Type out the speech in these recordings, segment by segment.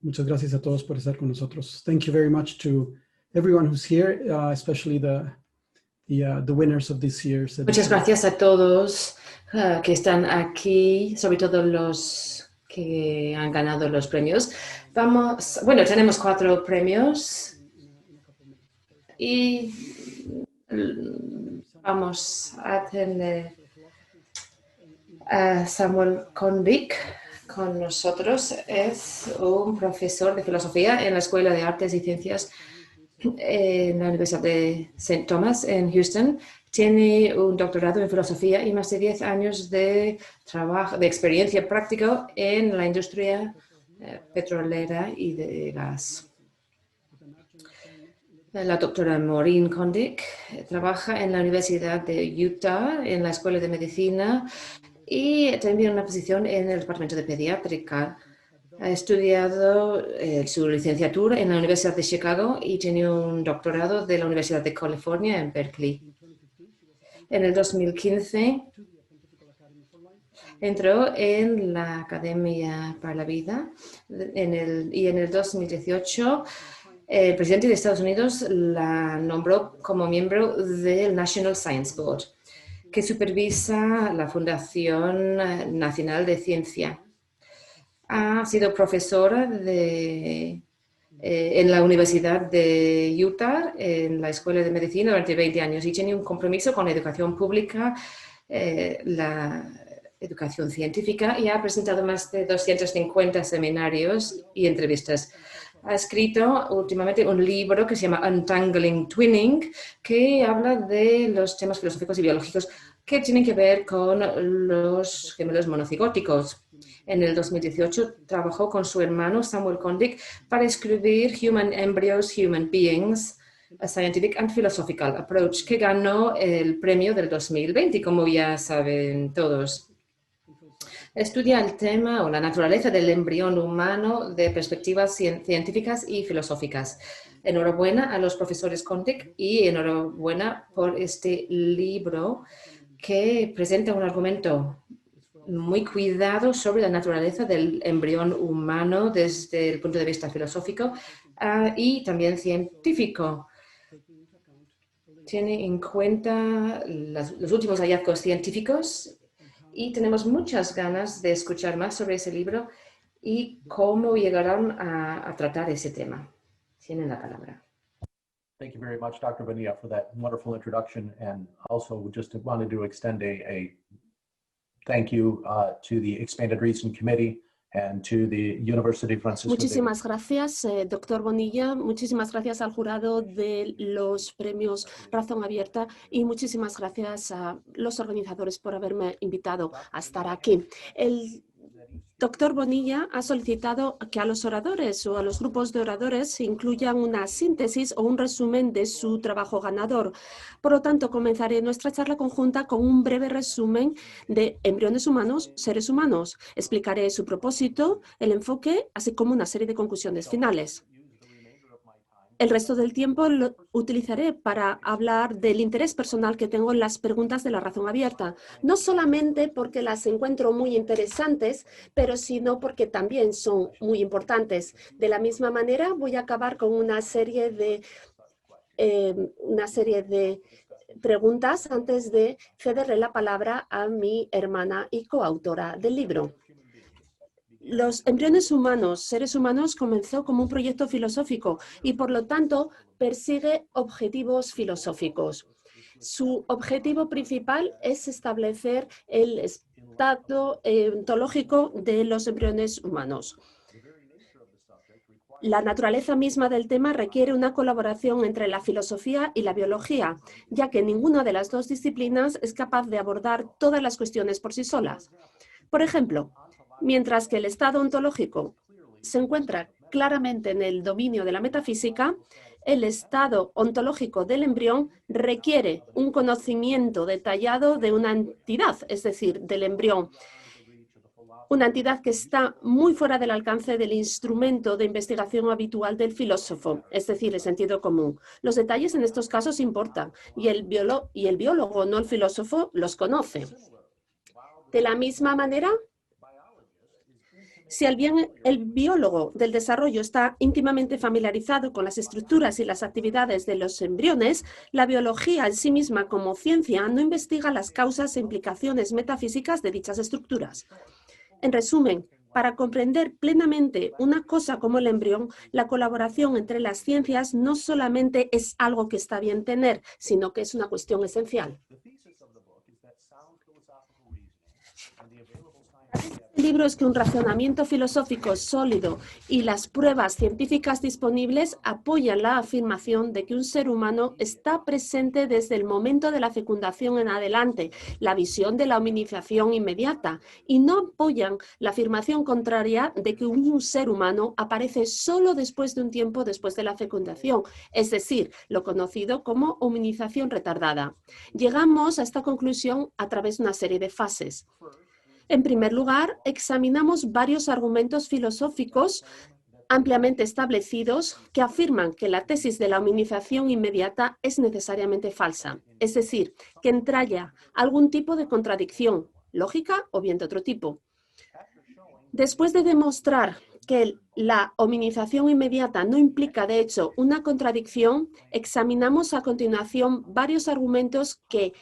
Muchas gracias a todos por estar con nosotros. Thank you very much to everyone who's here, especially the winners of this year's edition. Muchas gracias a todos que están aquí, sobre todo los que han ganado los premios. Tenemos 4 premios y vamos a tener a Samuel Kondik con nosotros. Es un profesor de filosofía en la Escuela de Artes y Ciencias en la Universidad de St. Thomas en Houston. Tiene un doctorado en filosofía y más de 10 años de trabajo, de experiencia práctica en la industria petrolera y de gas. La doctora Maureen Kondik trabaja en la Universidad de Utah en la Escuela de Medicina y también una posición en el Departamento de Pediátrica. Ha estudiado su licenciatura en la Universidad de Chicago y tiene un doctorado de la Universidad de California en Berkeley. En el 2015 entró en la Academia para la Vida y en el 2018 el presidente de Estados Unidos la nombró como miembro del National Science Board, que supervisa la Fundación Nacional de Ciencia. Ha sido profesora en la Universidad de Utah, en la Escuela de Medicina durante 20 años y tiene un compromiso con la educación pública, la educación científica y ha presentado más de 250 seminarios y entrevistas. Ha escrito últimamente un libro que se llama Untangling Twinning, que habla de los temas filosóficos y biológicos que tienen que ver con los gemelos monocigóticos. En el 2018 trabajó con su hermano Samuel Kondik para escribir Human Embryos, Human Beings, a Scientific and Philosophical Approach, que ganó el premio del 2020, como ya saben todos. Estudia el tema o la naturaleza del embrión humano de perspectivas científicas y filosóficas. Enhorabuena a los profesores Kondik y enhorabuena por este libro que presenta un argumento muy cuidado sobre la naturaleza del embrión humano desde el punto de vista filosófico y también científico. Tiene en cuenta los últimos hallazgos científicos y tenemos muchas ganas de escuchar más sobre ese libro y cómo llegarán a tratar ese tema. Tienen la palabra. Thank you very much, Dr. Bonilla, for that wonderful introduction, and also just wanted to extend a thank you to the Expanded Reason Committee and to the University of Francisco. Muchísimas gracias, doctor Bonilla. Muchísimas gracias al jurado de los premios Razón Abierta y muchísimas gracias a los organizadores por haberme invitado a estar aquí. El doctor Bonilla ha solicitado que a los oradores o a los grupos de oradores se incluyan una síntesis o un resumen de su trabajo ganador. Por lo tanto, comenzaré nuestra charla conjunta con un breve resumen de embriones humanos, seres humanos. Explicaré su propósito, el enfoque, así como una serie de conclusiones finales. El resto del tiempo lo utilizaré para hablar del interés personal que tengo en las preguntas de la razón abierta. No solamente porque las encuentro muy interesantes, pero sino porque también son muy importantes. De la misma manera, voy a acabar con una serie de preguntas antes de cederle la palabra a mi hermana y coautora del libro. Los embriones humanos, seres humanos, comenzó como un proyecto filosófico y, por lo tanto, persigue objetivos filosóficos. Su objetivo principal es establecer el estado ontológico de los embriones humanos. La naturaleza misma del tema requiere una colaboración entre la filosofía y la biología, ya que ninguna de las dos disciplinas es capaz de abordar todas las cuestiones por sí solas. Por ejemplo, mientras que el estado ontológico se encuentra claramente en el dominio de la metafísica, el estado ontológico del embrión requiere un conocimiento detallado de una entidad, es decir, del embrión. Una entidad que está muy fuera del alcance del instrumento de investigación habitual del filósofo, es decir, el sentido común. Los detalles en estos casos importan y el biólogo, no el filósofo, los conoce. De la misma manera, Si el biólogo del desarrollo está íntimamente familiarizado con las estructuras y las actividades de los embriones, la biología en sí misma como ciencia no investiga las causas e implicaciones metafísicas de dichas estructuras. En resumen, para comprender plenamente una cosa como el embrión, la colaboración entre las ciencias no solamente es algo que está bien tener, sino que es una cuestión esencial. El libro es que un razonamiento filosófico sólido y las pruebas científicas disponibles apoyan la afirmación de que un ser humano está presente desde el momento de la fecundación en adelante, la visión de la hominización inmediata, y no apoyan la afirmación contraria de que un ser humano aparece solo después de un tiempo después de la fecundación, es decir, lo conocido como hominización retardada. Llegamos a esta conclusión a través de una serie de fases. En primer lugar, examinamos varios argumentos filosóficos ampliamente establecidos que afirman que la tesis de la hominización inmediata es necesariamente falsa, es decir, que entraña algún tipo de contradicción, lógica o bien de otro tipo. Después de demostrar que la hominización inmediata no implica, de hecho, una contradicción, examinamos a continuación varios argumentos que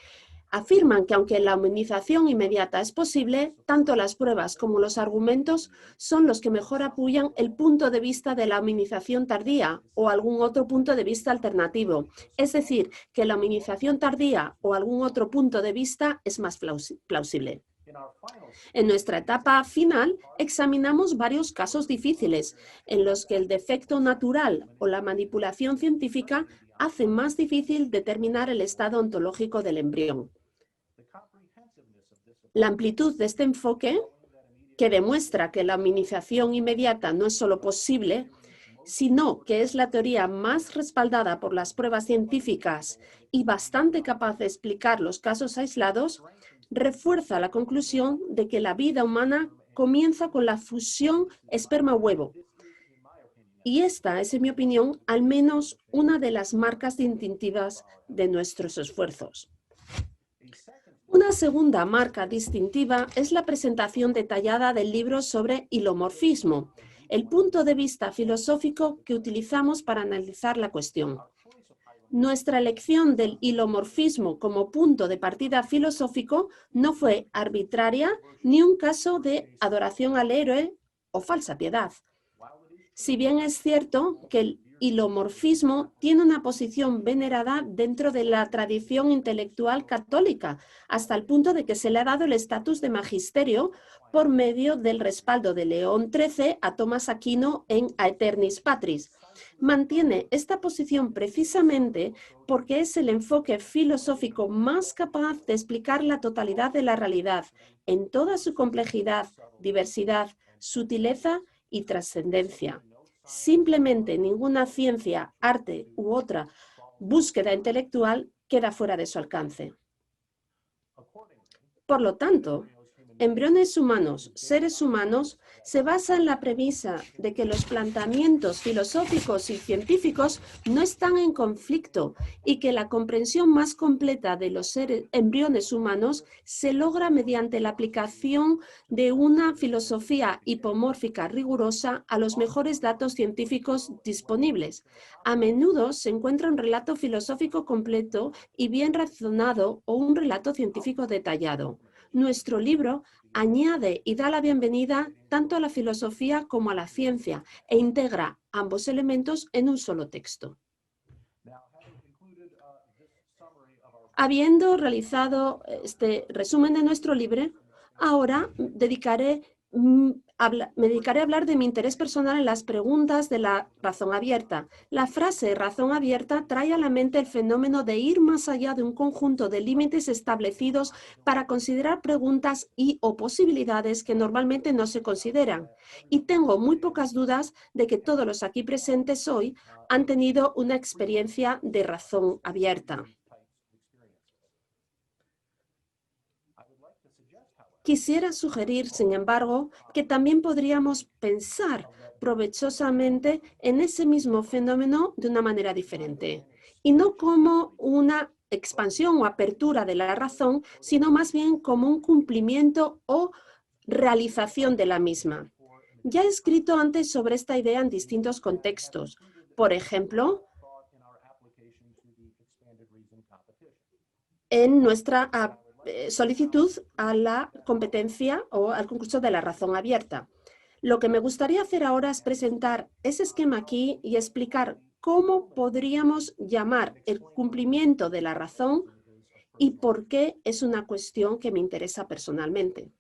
afirman que aunque la hominización inmediata es posible, tanto las pruebas como los argumentos son los que mejor apoyan el punto de vista de la hominización tardía o algún otro punto de vista alternativo. Es decir, que la hominización tardía o algún otro punto de vista es más plausible. En nuestra etapa final, examinamos varios casos difíciles en los que el defecto natural o la manipulación científica hacen más difícil determinar el estado ontológico del embrión. La amplitud de este enfoque, que demuestra que la hominización inmediata no es solo posible, sino que es la teoría más respaldada por las pruebas científicas y bastante capaz de explicar los casos aislados, refuerza la conclusión de que la vida humana comienza con la fusión esperma-huevo. Y esta es, en mi opinión, al menos una de las marcas distintivas de nuestros esfuerzos. Una segunda marca distintiva es la presentación detallada del libro sobre hilomorfismo, el punto de vista filosófico que utilizamos para analizar la cuestión. Nuestra elección del hilomorfismo como punto de partida filosófico no fue arbitraria ni un caso de adoración al héroe o falsa piedad. Si bien es cierto que el hilomorfismo tiene una posición venerada dentro de la tradición intelectual católica, hasta el punto de que se le ha dado el estatus de magisterio por medio del respaldo de León XIII a Tomás Aquino en Aeternis Patris. Mantiene esta posición precisamente porque es el enfoque filosófico más capaz de explicar la totalidad de la realidad en toda su complejidad, diversidad, sutileza y trascendencia. Simplemente ninguna ciencia, arte u otra búsqueda intelectual queda fuera de su alcance. Por lo tanto, embriones humanos, seres humanos, se basa en la premisa de que los planteamientos filosóficos y científicos no están en conflicto y que la comprensión más completa de los embriones humanos se logra mediante la aplicación de una filosofía hipomórfica rigurosa a los mejores datos científicos disponibles. A menudo se encuentra un relato filosófico completo y bien razonado o un relato científico detallado. Nuestro libro añade y da la bienvenida tanto a la filosofía como a la ciencia e integra ambos elementos en un solo texto. Habiendo realizado este resumen de nuestro libro, ahora me dedicaré a hablar de mi interés personal en las preguntas de la razón abierta. La frase razón abierta trae a la mente el fenómeno de ir más allá de un conjunto de límites establecidos para considerar preguntas o posibilidades que normalmente no se consideran. Y tengo muy pocas dudas de que todos los aquí presentes hoy han tenido una experiencia de razón abierta. Quisiera sugerir, sin embargo, que también podríamos pensar provechosamente en ese mismo fenómeno de una manera diferente, y no como una expansión o apertura de la razón, sino más bien como un cumplimiento o realización de la misma. Ya he escrito antes sobre esta idea en distintos contextos. Por ejemplo, en nuestra solicitud a la competencia o al concurso de la razón abierta. Lo que me gustaría hacer ahora es presentar ese esquema aquí y explicar cómo podríamos llamar el cumplimiento de la razón y por qué es una cuestión que me interesa personalmente.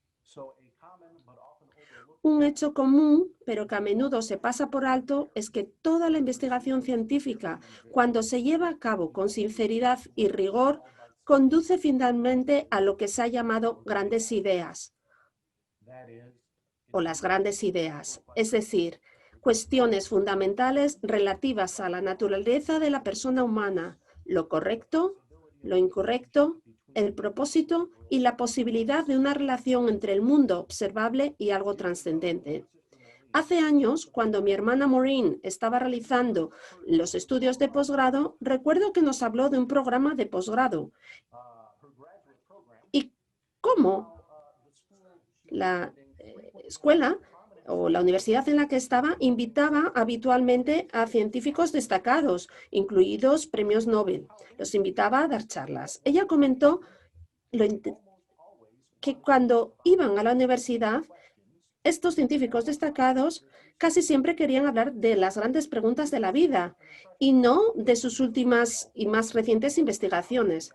Un hecho común, pero que a menudo se pasa por alto, es que toda la investigación científica, cuando se lleva a cabo con sinceridad y rigor, conduce finalmente a lo que se ha llamado grandes ideas o las grandes ideas, es decir, cuestiones fundamentales relativas a la naturaleza de la persona humana, lo correcto, lo incorrecto, el propósito y la posibilidad de una relación entre el mundo observable y algo trascendente. Hace años, cuando mi hermana Maureen estaba realizando los estudios de posgrado, recuerdo que nos habló de un programa de posgrado y cómo la escuela o la universidad en la que estaba invitaba habitualmente a científicos destacados, incluidos premios Nobel. Los invitaba a dar charlas. Ella comentó que cuando iban a la universidad, estos científicos destacados casi siempre querían hablar de las grandes preguntas de la vida y no de sus últimas y más recientes investigaciones.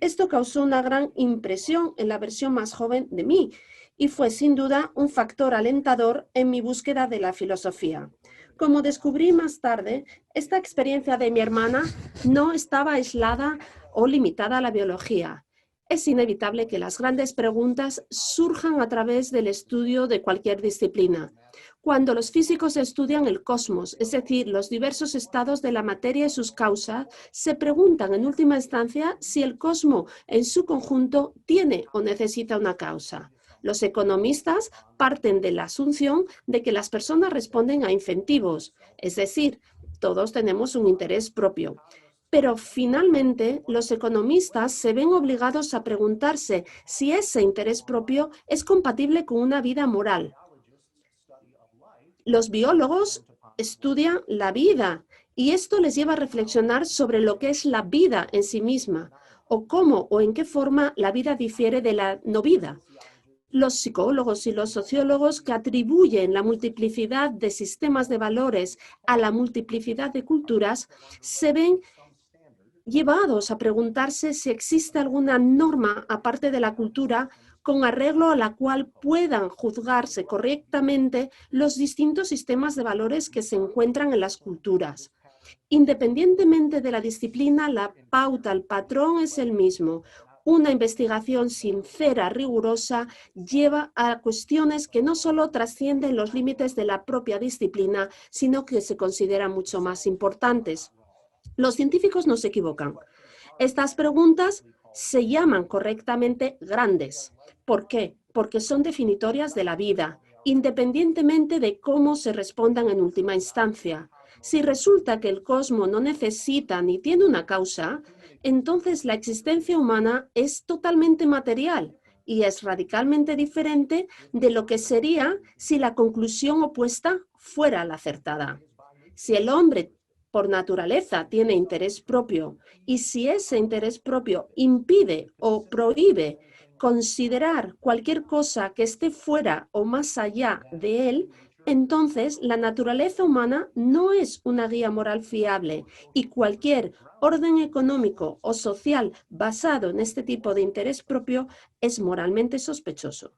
Esto causó una gran impresión en la versión más joven de mí y fue sin duda un factor alentador en mi búsqueda de la filosofía. Como descubrí más tarde, esta experiencia de mi hermana no estaba aislada o limitada a la biología. Es inevitable que las grandes preguntas surjan a través del estudio de cualquier disciplina. Cuando los físicos estudian el cosmos, es decir, los diversos estados de la materia y sus causas, se preguntan en última instancia si el cosmos en su conjunto tiene o necesita una causa. Los economistas parten de la asunción de que las personas responden a incentivos, es decir, todos tenemos un interés propio. Pero finalmente los economistas se ven obligados a preguntarse si ese interés propio es compatible con una vida moral. Los biólogos estudian la vida y esto les lleva a reflexionar sobre lo que es la vida en sí misma o cómo o en qué forma la vida difiere de la no vida. Los psicólogos y los sociólogos que atribuyen la multiplicidad de sistemas de valores a la multiplicidad de culturas se ven llevados a preguntarse si existe alguna norma aparte de la cultura con arreglo a la cual puedan juzgarse correctamente los distintos sistemas de valores que se encuentran en las culturas. Independientemente de la disciplina, la pauta, el patrón es el mismo. Una investigación sincera, rigurosa, lleva a cuestiones que no solo trascienden los límites de la propia disciplina, sino que se consideran mucho más importantes. Los científicos no se equivocan. Estas preguntas se llaman correctamente grandes. ¿Por qué? Porque son definitorias de la vida, independientemente de cómo se respondan en última instancia. Si resulta que el cosmos no necesita ni tiene una causa, entonces la existencia humana es totalmente material y es radicalmente diferente de lo que sería si la conclusión opuesta fuera la acertada. Si el hombre por naturaleza tiene interés propio y si ese interés propio impide o prohíbe considerar cualquier cosa que esté fuera o más allá de él, entonces la naturaleza humana no es una guía moral fiable y cualquier orden económico o social basado en este tipo de interés propio es moralmente sospechoso.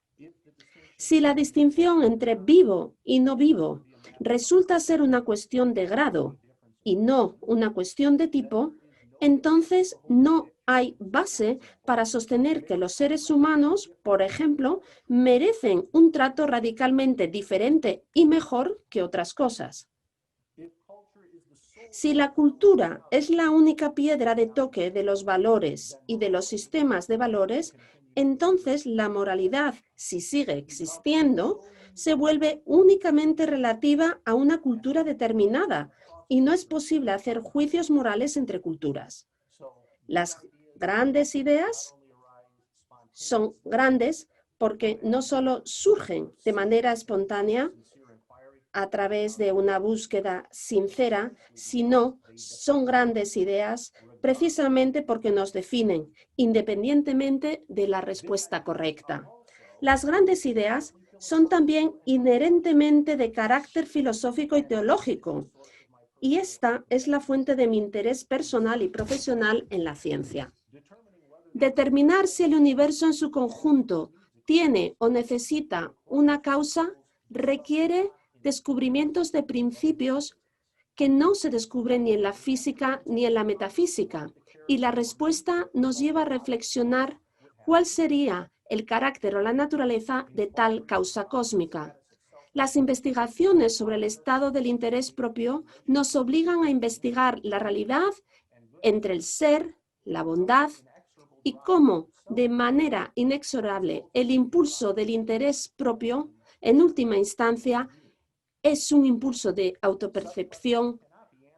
Si la distinción entre vivo y no vivo resulta ser una cuestión de grado y no una cuestión de tipo, entonces no hay base para sostener que los seres humanos, por ejemplo, merecen un trato radicalmente diferente y mejor que otras cosas. Si la cultura es la única piedra de toque de los valores y de los sistemas de valores, entonces la moralidad, si sigue existiendo, se vuelve únicamente relativa a una cultura determinada y no es posible hacer juicios morales entre culturas. Las grandes ideas son grandes porque no solo surgen de manera espontánea, a través de una búsqueda sincera, sino son grandes ideas precisamente porque nos definen, independientemente de la respuesta correcta. Las grandes ideas son también inherentemente de carácter filosófico y teológico, y esta es la fuente de mi interés personal y profesional en la ciencia. Determinar si el universo en su conjunto tiene o necesita una causa requiere descubrimientos de principios que no se descubren ni en la física ni en la metafísica, y la respuesta nos lleva a reflexionar cuál sería el carácter o la naturaleza de tal causa cósmica. Las investigaciones sobre el estado del interés propio nos obligan a investigar la realidad entre el ser, la bondad y cómo, de manera inexorable, el impulso del interés propio, en última instancia, es un impulso de autopercepción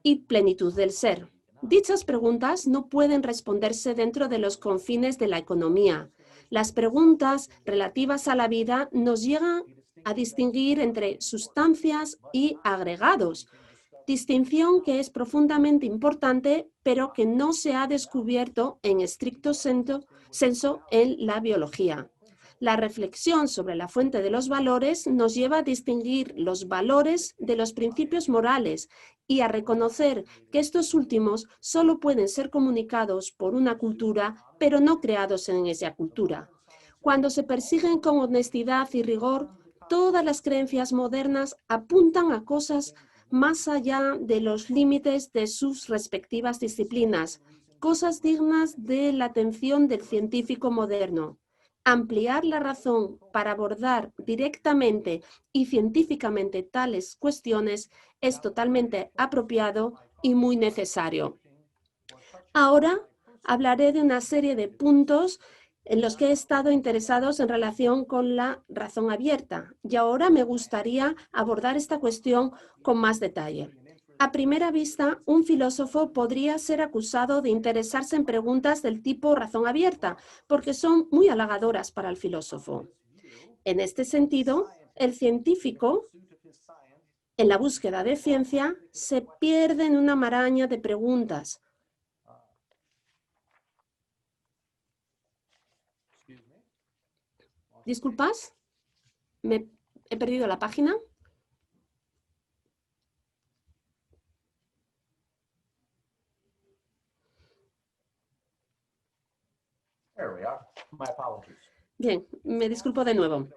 y plenitud del ser. Dichas preguntas no pueden responderse dentro de los confines de la economía. Las preguntas relativas a la vida nos llegan a distinguir entre sustancias y agregados, distinción que es profundamente importante, pero que no se ha descubierto en estricto senso en la biología. La reflexión sobre la fuente de los valores nos lleva a distinguir los valores de los principios morales y a reconocer que estos últimos solo pueden ser comunicados por una cultura, pero no creados en esa cultura. Cuando se persiguen con honestidad y rigor, todas las creencias modernas apuntan a cosas más allá de los límites de sus respectivas disciplinas, cosas dignas de la atención del científico moderno. Ampliar la razón para abordar directamente y científicamente tales cuestiones es totalmente apropiado y muy necesario. Ahora hablaré de una serie de puntos en los que he estado interesados en relación con la razón abierta, y ahora me gustaría abordar esta cuestión con más detalle. A primera vista, un filósofo podría ser acusado de interesarse en preguntas del tipo razón abierta, porque son muy halagadoras para el filósofo. En este sentido, el científico, en la búsqueda de ciencia, se pierde en una maraña de preguntas. ¿Disculpas? He perdido la página. There we are. My apologies. Bien, me disculpo de nuevo.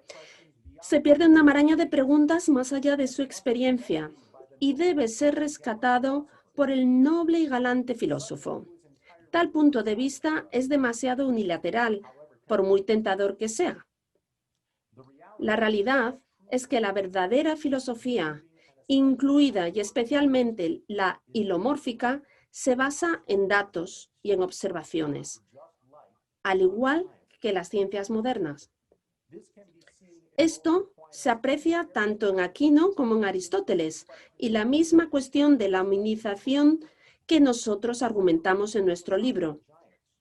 Se pierde una maraña de preguntas más allá de su experiencia y debe ser rescatado por el noble y galante filósofo. Tal punto de vista es demasiado unilateral, por muy tentador que sea. La realidad es que la verdadera filosofía, incluida y especialmente la hilomórfica, se basa en datos y en observaciones, al igual que las ciencias modernas. Esto se aprecia tanto en Aquino como en Aristóteles, y la misma cuestión de la hominización que nosotros argumentamos en nuestro libro.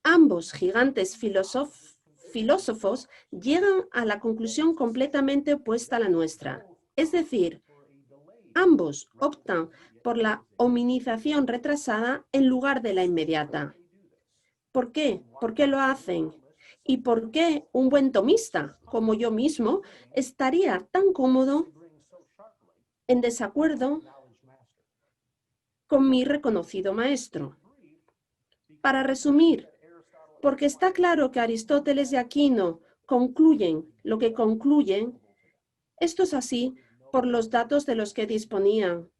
Ambos gigantes filósofos llegan a la conclusión completamente opuesta a la nuestra. Es decir, ambos optan por la hominización retrasada en lugar de la inmediata. ¿Por qué? ¿Por qué lo hacen? ¿Y por qué un buen tomista, como yo mismo, estaría tan cómodo en desacuerdo con mi reconocido maestro? Para resumir, porque está claro que Aristóteles y Aquino concluyen lo que concluyen, esto es así por los datos de los que disponían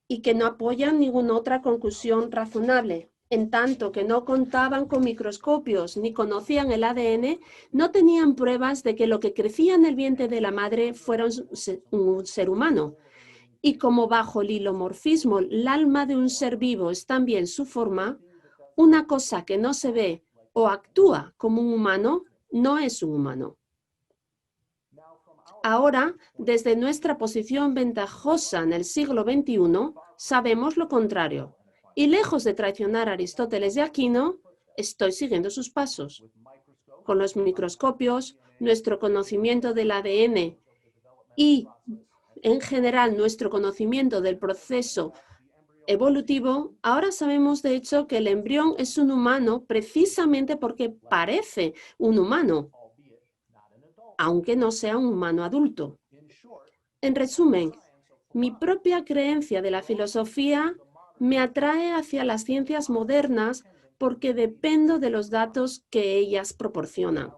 y que no apoyan ninguna otra conclusión razonable. En tanto que no contaban con microscopios ni conocían el ADN, no tenían pruebas de que lo que crecía en el vientre de la madre fuera un ser humano. Y como bajo el hilomorfismo el alma de un ser vivo es también su forma, una cosa que no se ve o actúa como un humano no es un humano. Ahora, desde nuestra posición ventajosa en el siglo XXI, sabemos lo contrario. Y lejos de traicionar a Aristóteles y Aquino, estoy siguiendo sus pasos. Con los microscopios, nuestro conocimiento del ADN y en general nuestro conocimiento del proceso evolutivo, ahora sabemos de hecho que el embrión es un humano precisamente porque parece un humano, aunque no sea un humano adulto. En resumen, mi propia creencia de la filosofía me atrae hacia las ciencias modernas porque dependo de los datos que ellas proporcionan.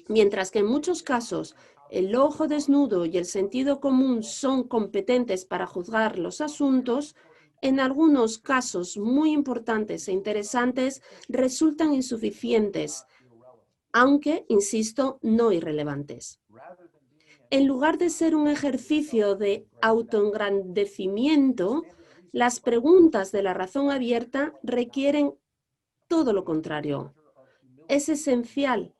Mientras que en muchos casos el ojo desnudo y el sentido común son competentes para juzgar los asuntos, en algunos casos muy importantes e interesantes resultan insuficientes, aunque, insisto, no irrelevantes. En lugar de ser un ejercicio de autoengrandecimiento, las preguntas de la razón abierta requieren todo lo contrario. Es esencial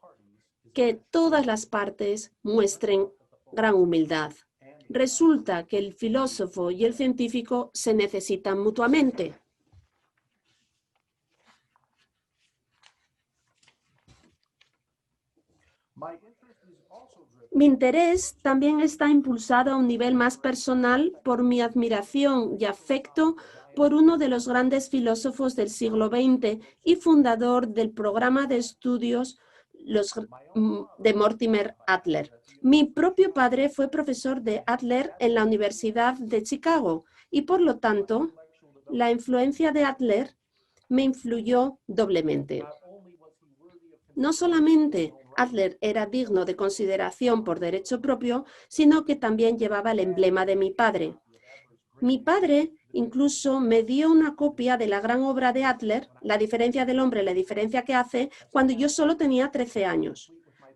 que todas las partes muestren gran humildad. Resulta que el filósofo y el científico se necesitan mutuamente. Mi interés también está impulsado a un nivel más personal por mi admiración y afecto por uno de los grandes filósofos del siglo XX y fundador del programa de estudios de Mortimer Adler. Mi propio padre fue profesor de Adler en la Universidad de Chicago y, por lo tanto, la influencia de Adler me influyó doblemente. No solamente Adler era digno de consideración por derecho propio, sino que también llevaba el emblema de mi padre. Mi padre incluso me dio una copia de la gran obra de Adler, La diferencia del hombre, la diferencia que hace, cuando yo solo tenía 13 años.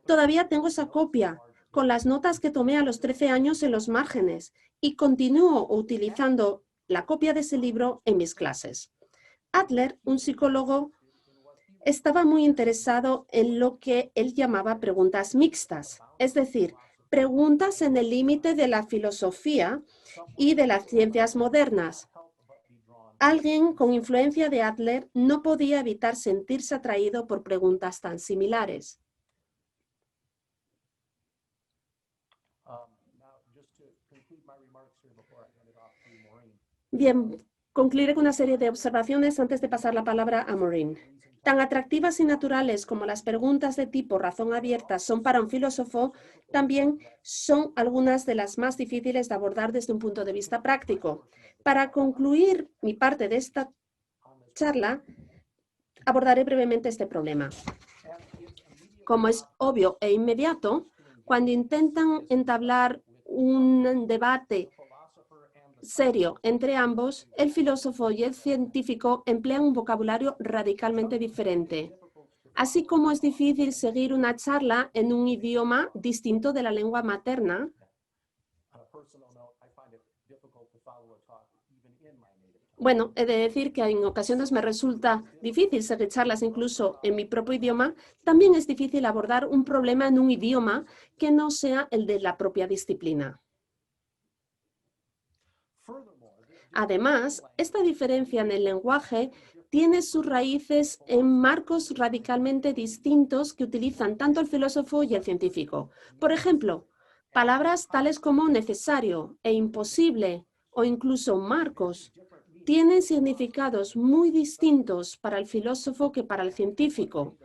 Todavía tengo esa copia, con las notas que tomé a los 13 años en los márgenes, y continúo utilizando la copia de ese libro en mis clases. Adler, un psicólogo, estaba muy interesado en lo que él llamaba preguntas mixtas, es decir, preguntas en el límite de la filosofía y de las ciencias modernas. Alguien con influencia de Adler no podía evitar sentirse atraído por preguntas tan similares. Bien, concluiré con una serie de observaciones antes de pasar la palabra a Maureen. Tan atractivas y naturales como las preguntas de tipo razón abierta son para un filósofo, también son algunas de las más difíciles de abordar desde un punto de vista práctico. Para concluir mi parte de esta charla, abordaré brevemente este problema. Como es obvio e inmediato, cuando intentan entablar un debate serio entre ambos, el filósofo y el científico emplean un vocabulario radicalmente diferente. Así como es difícil seguir una charla en un idioma distinto de la lengua materna, bueno, he de decir que en ocasiones me resulta difícil seguir charlas incluso en mi propio idioma, también es difícil abordar un problema en un idioma que no sea el de la propia disciplina. Además, esta diferencia en el lenguaje tiene sus raíces en marcos radicalmente distintos que utilizan tanto el filósofo y el científico. Por ejemplo, palabras tales como necesario e imposible o incluso marcos tienen significados muy distintos para el filósofo que para el científico,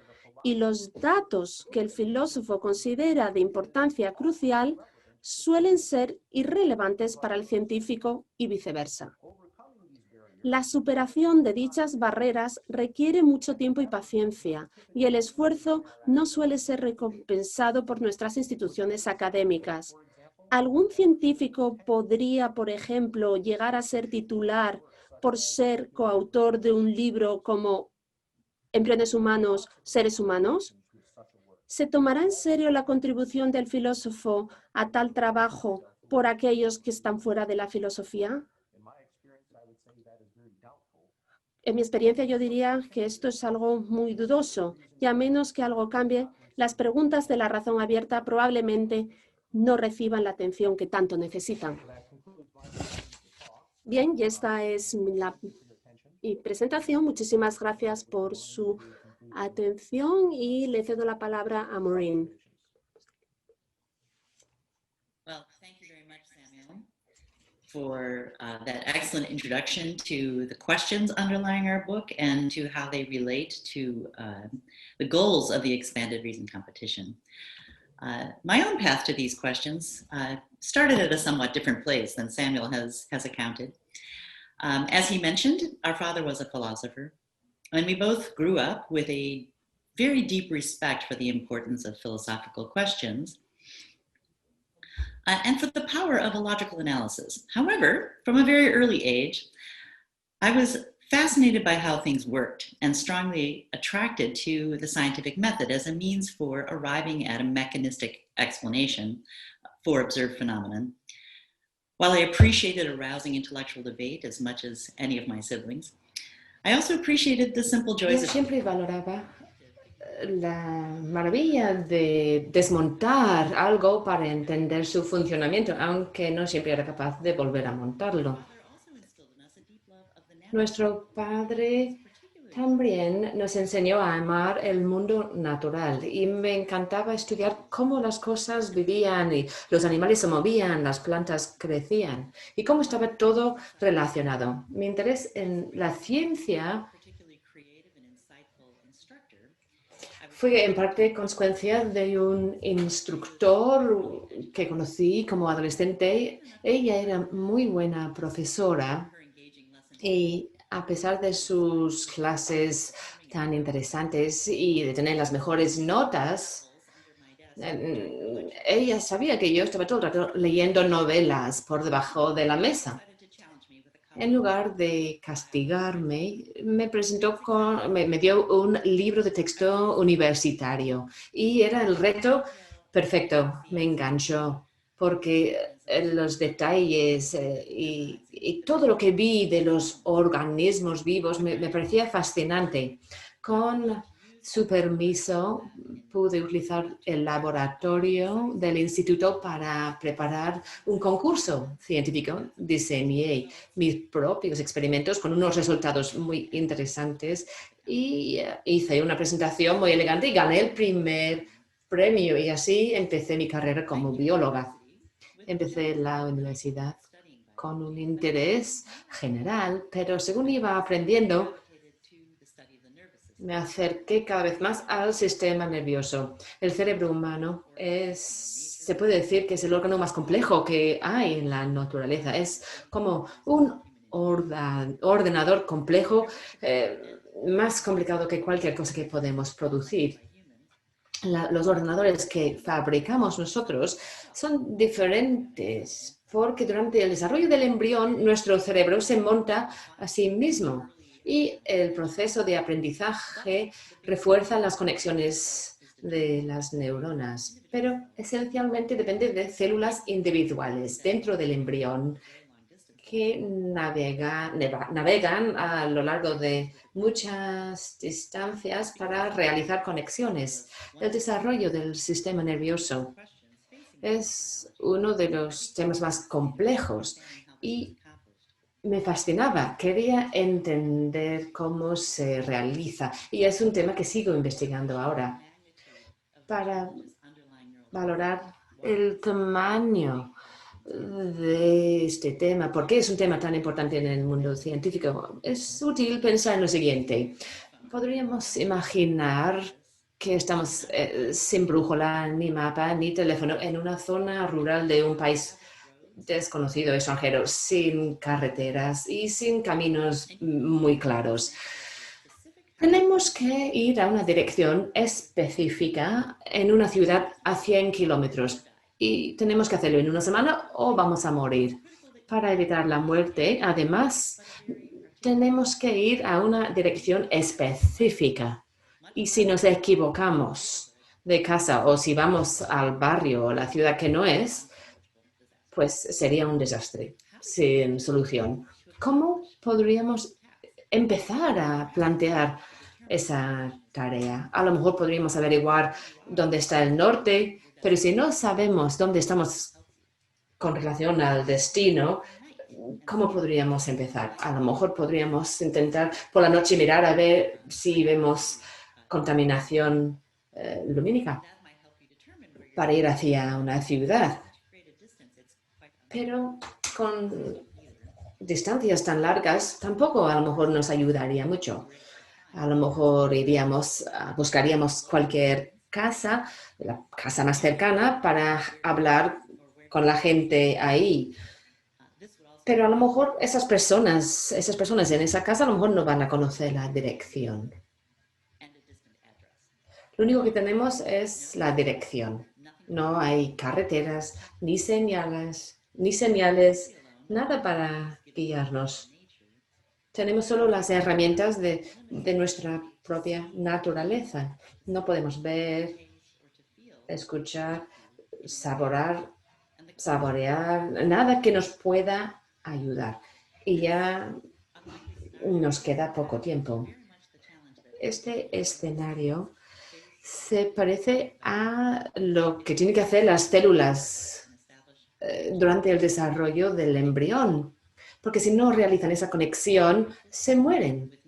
y los datos que el filósofo considera de importancia crucial suelen ser irrelevantes para el científico y viceversa. La superación de dichas barreras requiere mucho tiempo y paciencia, y el esfuerzo no suele ser recompensado por nuestras instituciones académicas. ¿Algún científico podría, por ejemplo, llegar a ser titular por ser coautor de un libro como Embriones humanos, seres humanos? ¿Se tomará en serio la contribución del filósofo a tal trabajo por aquellos que están fuera de la filosofía? En mi experiencia yo diría que esto es algo muy dudoso, y a menos que algo cambie, las preguntas de la razón abierta probablemente no reciban la atención que tanto necesitan. Bien, y esta es mi presentación. Muchísimas gracias por su atención y le cedo la palabra a Maureen. for that excellent introduction to the questions underlying our book and to how they relate to the goals of the Expanded Reason competition. My own path to these questions started at a somewhat different place than Samuel has accounted. As he mentioned, our father was a philosopher, and we both grew up with a very deep respect for the importance of philosophical questions and for the power of a logical analysis. However, from a very early age, I was fascinated by how things worked and strongly attracted to the scientific method as a means for arriving at a mechanistic explanation for observed phenomenon. While I appreciated a rousing intellectual debate as much as any of my siblings, I also appreciated the simple Yo joys of siempre valoraba la maravilla de desmontar algo para entender su funcionamiento, aunque no siempre era capaz de volver a montarlo. Nuestro padre también nos enseñó a amar el mundo natural y me encantaba estudiar cómo las cosas vivían y los animales se movían, las plantas crecían y cómo estaba todo relacionado. Mi interés en la ciencia fue en parte consecuencia de un instructor que conocí como adolescente. Ella era muy buena profesora y a pesar de sus clases tan interesantes y de tener las mejores notas, ella sabía que yo estaba todo el rato leyendo novelas por debajo de la mesa. En lugar de castigarme, me dio un libro de texto universitario y era el reto perfecto. Me enganchó porque los detalles y todo lo que vi de los organismos vivos me parecía fascinante. Con su permiso, pude utilizar el laboratorio del instituto para preparar un concurso científico. Diseñé mis propios experimentos con unos resultados muy interesantes y hice una presentación muy elegante y gané el primer premio. Y así empecé mi carrera como bióloga. Empecé la universidad con un interés general, pero según iba aprendiendo, me acerqué cada vez más al sistema nervioso. El cerebro humano se puede decir que es el órgano más complejo que hay en la naturaleza. Es como un ordenador complejo, más complicado que cualquier cosa que podemos producir. Los ordenadores que fabricamos nosotros son diferentes porque durante el desarrollo del embrión nuestro cerebro se monta a sí mismo. Y el proceso de aprendizaje refuerza las conexiones de las neuronas, pero esencialmente depende de células individuales dentro del embrión que navegan a lo largo de muchas distancias para realizar conexiones. El desarrollo del sistema nervioso es uno de los temas más complejos y me fascinaba, quería entender cómo se realiza y es un tema que sigo investigando ahora para valorar el tamaño de este tema. ¿Por qué es un tema tan importante en el mundo científico? Es útil pensar en lo siguiente. Podríamos imaginar que estamos sin brújula, ni mapa, ni teléfono en una zona rural de un país desconocido, extranjero, sin carreteras y sin caminos muy claros. Tenemos que ir a una dirección específica en una ciudad a 100 kilómetros y tenemos que hacerlo en una semana o vamos a morir. Para evitar la muerte, además, tenemos que ir a una dirección específica y si nos equivocamos de casa o si vamos al barrio o la ciudad que no es, pues sería un desastre sin solución. ¿Cómo podríamos empezar a plantear esa tarea? A lo mejor podríamos averiguar dónde está el norte, pero si no sabemos dónde estamos con relación al destino, ¿cómo podríamos empezar? A lo mejor podríamos intentar por la noche mirar a ver si vemos contaminación lumínica para ir hacia una ciudad. Pero con distancias tan largas, tampoco a lo mejor nos ayudaría mucho. A lo mejor buscaríamos cualquier casa, la casa más cercana, para hablar con la gente ahí. Pero a lo mejor esas personas en esa casa a lo mejor no van a conocer la dirección. Lo único que tenemos es la dirección. No hay carreteras, ni señales, nada para guiarnos. Tenemos solo las herramientas de nuestra propia naturaleza. No podemos ver, escuchar, saborear, nada que nos pueda ayudar. Y ya nos queda poco tiempo. Este escenario se parece a lo que tienen que hacer las células durante el desarrollo del embrión, porque si no realizan esa conexión, se mueren.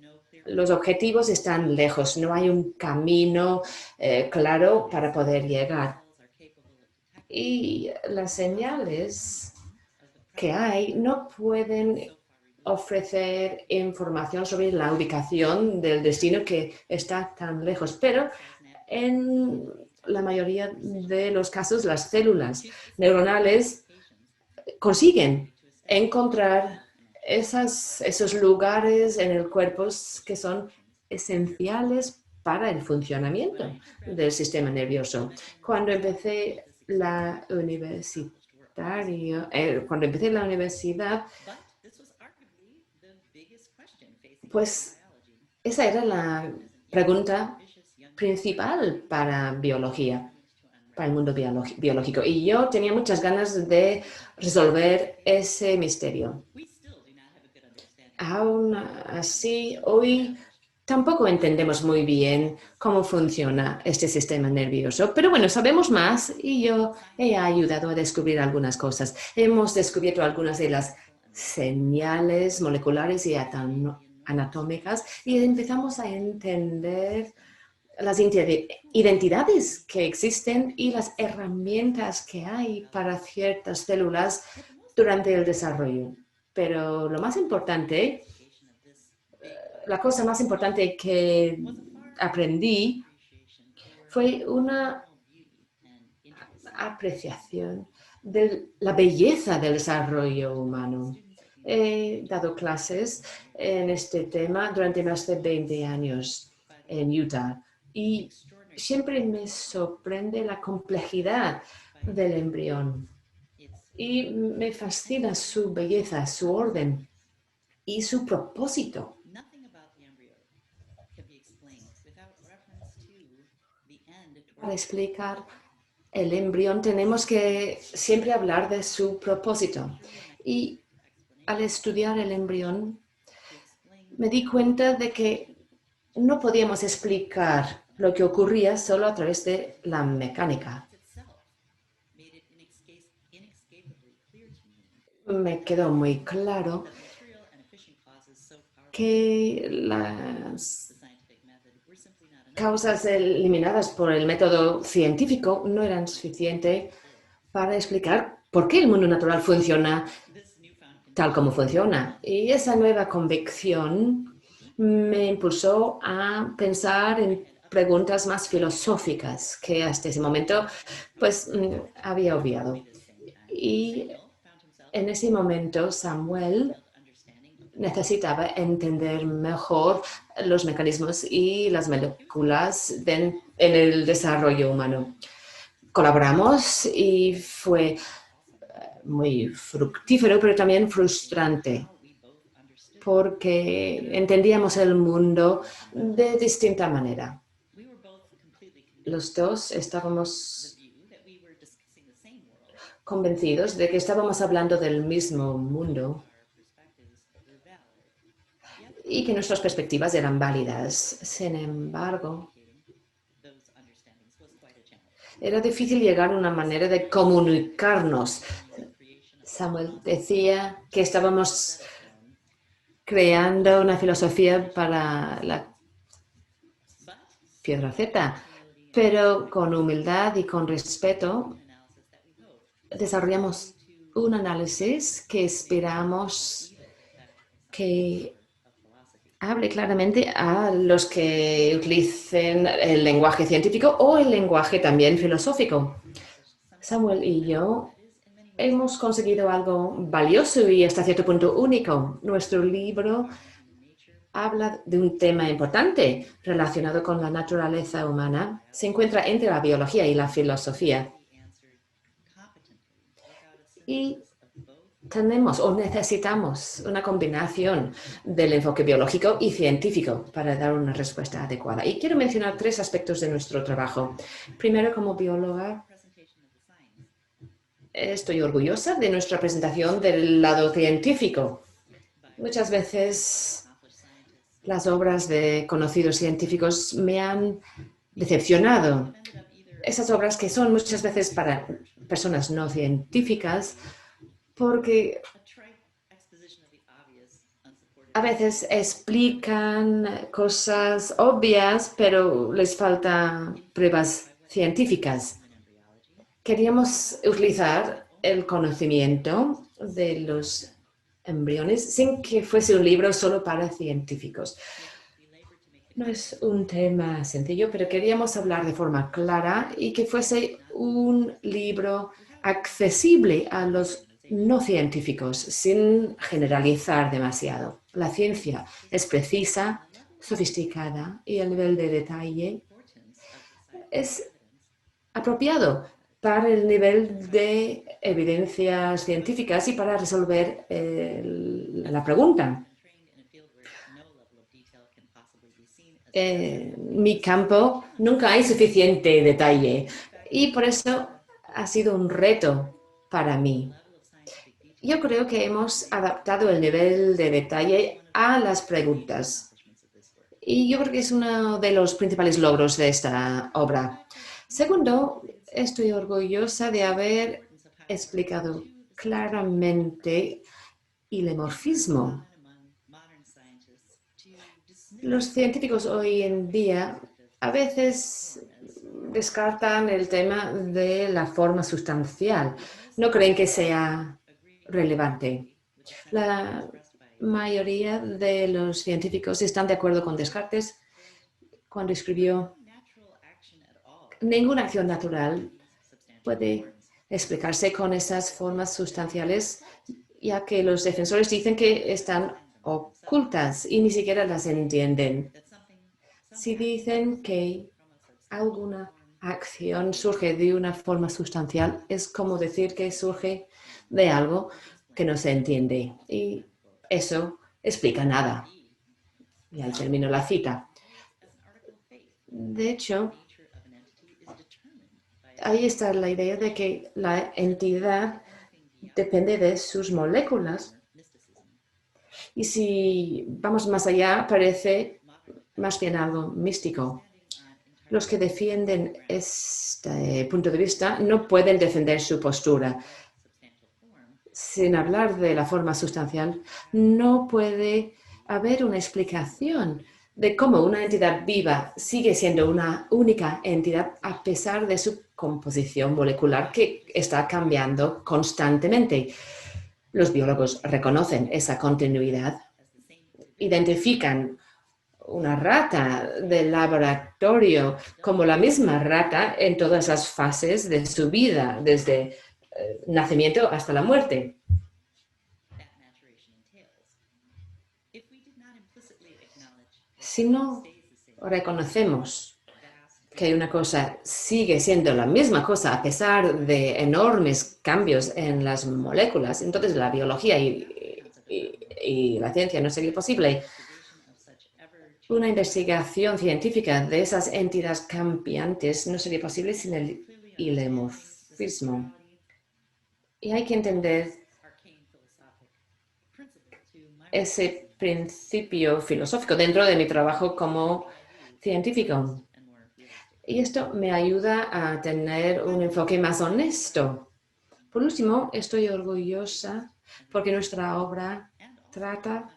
Los objetivos están lejos, no hay un camino claro para poder llegar. Y las señales que hay no pueden ofrecer información sobre la ubicación del destino que está tan lejos, pero en la mayoría de los casos las células neuronales consiguen encontrar esos lugares en el cuerpo que son esenciales para el funcionamiento del sistema nervioso. Cuando empecé la universidad, pues esa era la pregunta principal para biología, para el mundo biológico. Y yo tenía muchas ganas de resolver ese misterio. Aún así, hoy tampoco entendemos muy bien cómo funciona este sistema nervioso. Pero bueno, sabemos más y yo he ayudado a descubrir algunas cosas. Hemos descubierto algunas de las señales moleculares y anatómicas y empezamos a entender las identidades que existen y las herramientas que hay para ciertas células durante el desarrollo. Pero lo más importante, la cosa más importante que aprendí fue una apreciación de la belleza del desarrollo humano. He dado clases en este tema durante más de 20 años en Utah y siempre me sorprende la complejidad del embrión y me fascina su belleza, su orden y su propósito. Para explicar el embrión tenemos que siempre hablar de su propósito. Y al estudiar el embrión me di cuenta de que no podíamos explicar lo que ocurría solo a través de la mecánica. Me quedó muy claro que las causas eliminadas por el método científico no eran suficientes para explicar por qué el mundo natural funciona tal como funciona. Y esa nueva convicción me impulsó a pensar en preguntas más filosóficas que hasta ese momento pues había obviado. Y en ese momento Samuel necesitaba entender mejor los mecanismos y las moléculas en el desarrollo humano. Colaboramos y fue muy fructífero, pero también frustrante, porque entendíamos el mundo de distinta manera. Los dos estábamos convencidos de que estábamos hablando del mismo mundo y que nuestras perspectivas eran válidas. Sin embargo, era difícil llegar a una manera de comunicarnos. Samuel decía que estábamos creando una filosofía para la piedra Z, pero con humildad y con respeto desarrollamos un análisis que esperamos que hable claramente a los que utilicen el lenguaje científico o el lenguaje también filosófico. Samuel y yo hemos conseguido algo valioso y hasta cierto punto único. Nuestro libro habla de un tema importante relacionado con la naturaleza humana. Se encuentra entre la biología y la filosofía. Y tenemos o necesitamos una combinación del enfoque biológico y científico para dar una respuesta adecuada. Y quiero mencionar 3 aspectos de nuestro trabajo. Primero, como bióloga, estoy orgullosa de nuestra presentación del lado científico. Muchas veces las obras de conocidos científicos me han decepcionado. Esas obras que son muchas veces para personas no científicas, porque a veces explican cosas obvias, pero les faltan pruebas científicas. Queríamos utilizar el conocimiento de los embriones sin que fuese un libro solo para científicos. No es un tema sencillo, pero queríamos hablar de forma clara y que fuese un libro accesible a los no científicos, sin generalizar demasiado. La ciencia es precisa, sofisticada y el nivel de detalle es apropiado para el nivel de evidencias científicas y para resolver la pregunta. En mi campo nunca hay suficiente detalle y por eso ha sido un reto para mí. Yo creo que hemos adaptado el nivel de detalle a las preguntas y yo creo que es uno de los principales logros de esta obra. Segundo, estoy orgullosa de haber explicado claramente el ilemorfismo. Los científicos hoy en día a veces descartan el tema de la forma sustancial. No creen que sea relevante. La mayoría de los científicos están de acuerdo con Descartes cuando escribió: ninguna acción natural puede explicarse con esas formas sustanciales, ya que los defensores dicen que están ocultas y ni siquiera las entienden. Si dicen que alguna acción surge de una forma sustancial, es como decir que surge de algo que no se entiende. Y eso explica nada. Y ahí termino la cita. De hecho, ahí está la idea de que la entidad depende de sus moléculas. Y si vamos más allá, parece más bien algo místico. Los que defienden este punto de vista no pueden defender su postura. Sin hablar de la forma sustancial, no puede haber una explicación de cómo una entidad viva sigue siendo una única entidad a pesar de su composición molecular que está cambiando constantemente. Los biólogos reconocen esa continuidad, identifican una rata del laboratorio como la misma rata en todas las fases de su vida, desde nacimiento hasta la muerte. Si no reconocemos que una cosa sigue siendo la misma cosa a pesar de enormes cambios en las moléculas, entonces la biología y la ciencia no sería posible. Una investigación científica de esas entidades cambiantes no sería posible sin el ilemorfismo. Y hay que entender ese principio filosófico dentro de mi trabajo como científico. Y esto me ayuda a tener un enfoque más honesto. Por último, estoy orgullosa porque nuestra obra trata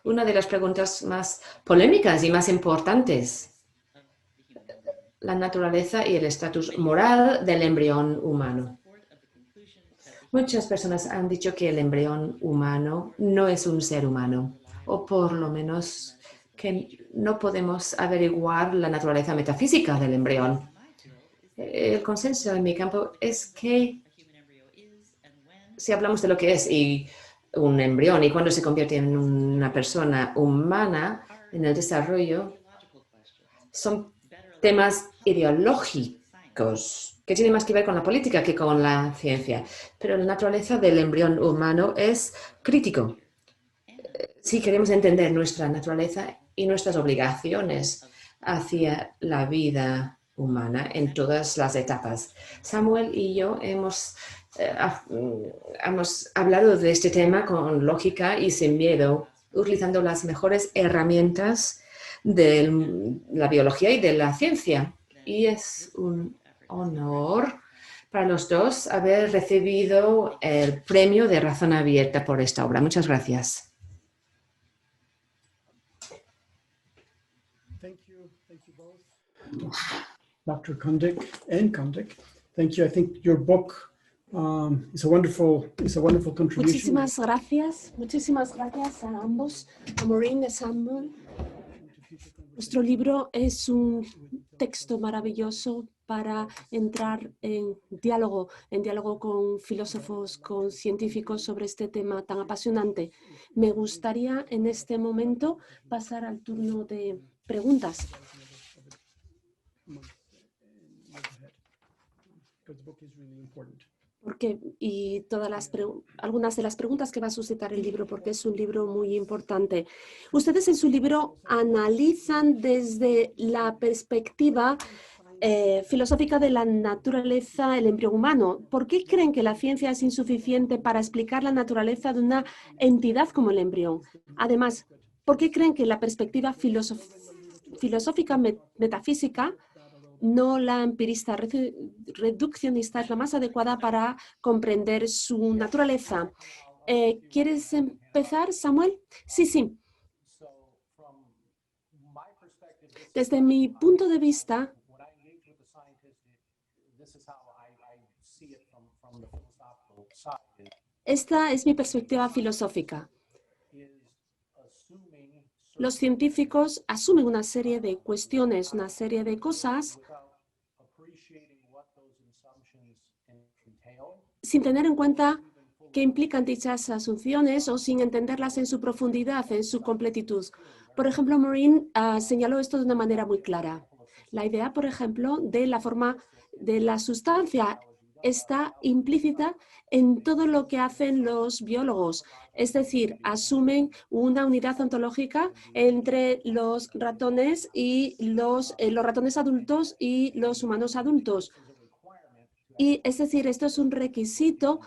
una de las preguntas más polémicas y más importantes: la naturaleza y el estatus moral del embrión humano. Muchas personas han dicho que el embrión humano no es un ser humano, o por lo menos que no podemos averiguar la naturaleza metafísica del embrión. El consenso en mi campo es que si hablamos de lo que es un embrión y cuándo se convierte en una persona humana en el desarrollo, son temas ideológicos que tienen más que ver con la política que con la ciencia. Pero la naturaleza del embrión humano es crítico. Si queremos entender nuestra naturaleza y nuestras obligaciones hacia la vida humana en todas las etapas. Samuel y yo hemos hablado de este tema con lógica y sin miedo, utilizando las mejores herramientas de la biología y de la ciencia. Y es un honor para los dos haber recibido el premio de Razón Abierta por esta obra. Muchas gracias. Thank you both, Dr. Kundik and Kundik. Thank you. I think your book is a wonderful contribution. Muchísimas gracias a ambos, a Maureen y a Samuel. Nuestro libro es un texto maravilloso para entrar en diálogo con filósofos, con científicos sobre este tema tan apasionante. Me gustaría en este momento pasar al turno de preguntas. Algunas de las preguntas que va a suscitar el libro, porque es un libro muy importante. Ustedes en su libro analizan desde la perspectiva filosófica de la naturaleza el embrión humano. ¿Por qué creen que la ciencia es insuficiente para explicar la naturaleza de una entidad como el embrión? Además, ¿por qué creen que la perspectiva filosófica metafísica, no la empirista reduccionista, es la más adecuada para comprender su naturaleza? ¿Quieres empezar, Samuel? Sí. Desde mi punto de vista, esta es mi perspectiva filosófica. Los científicos asumen una serie de cuestiones, una serie de cosas, sin tener en cuenta qué implican dichas asunciones o sin entenderlas en su profundidad, en su completitud. Por ejemplo, Maureen señaló esto de una manera muy clara. La idea, por ejemplo, de la forma de la sustancia está implícita en todo lo que hacen los biólogos. Es decir, asumen una unidad ontológica entre los ratones y los ratones adultos y los humanos adultos. Y es decir, esto es un requisito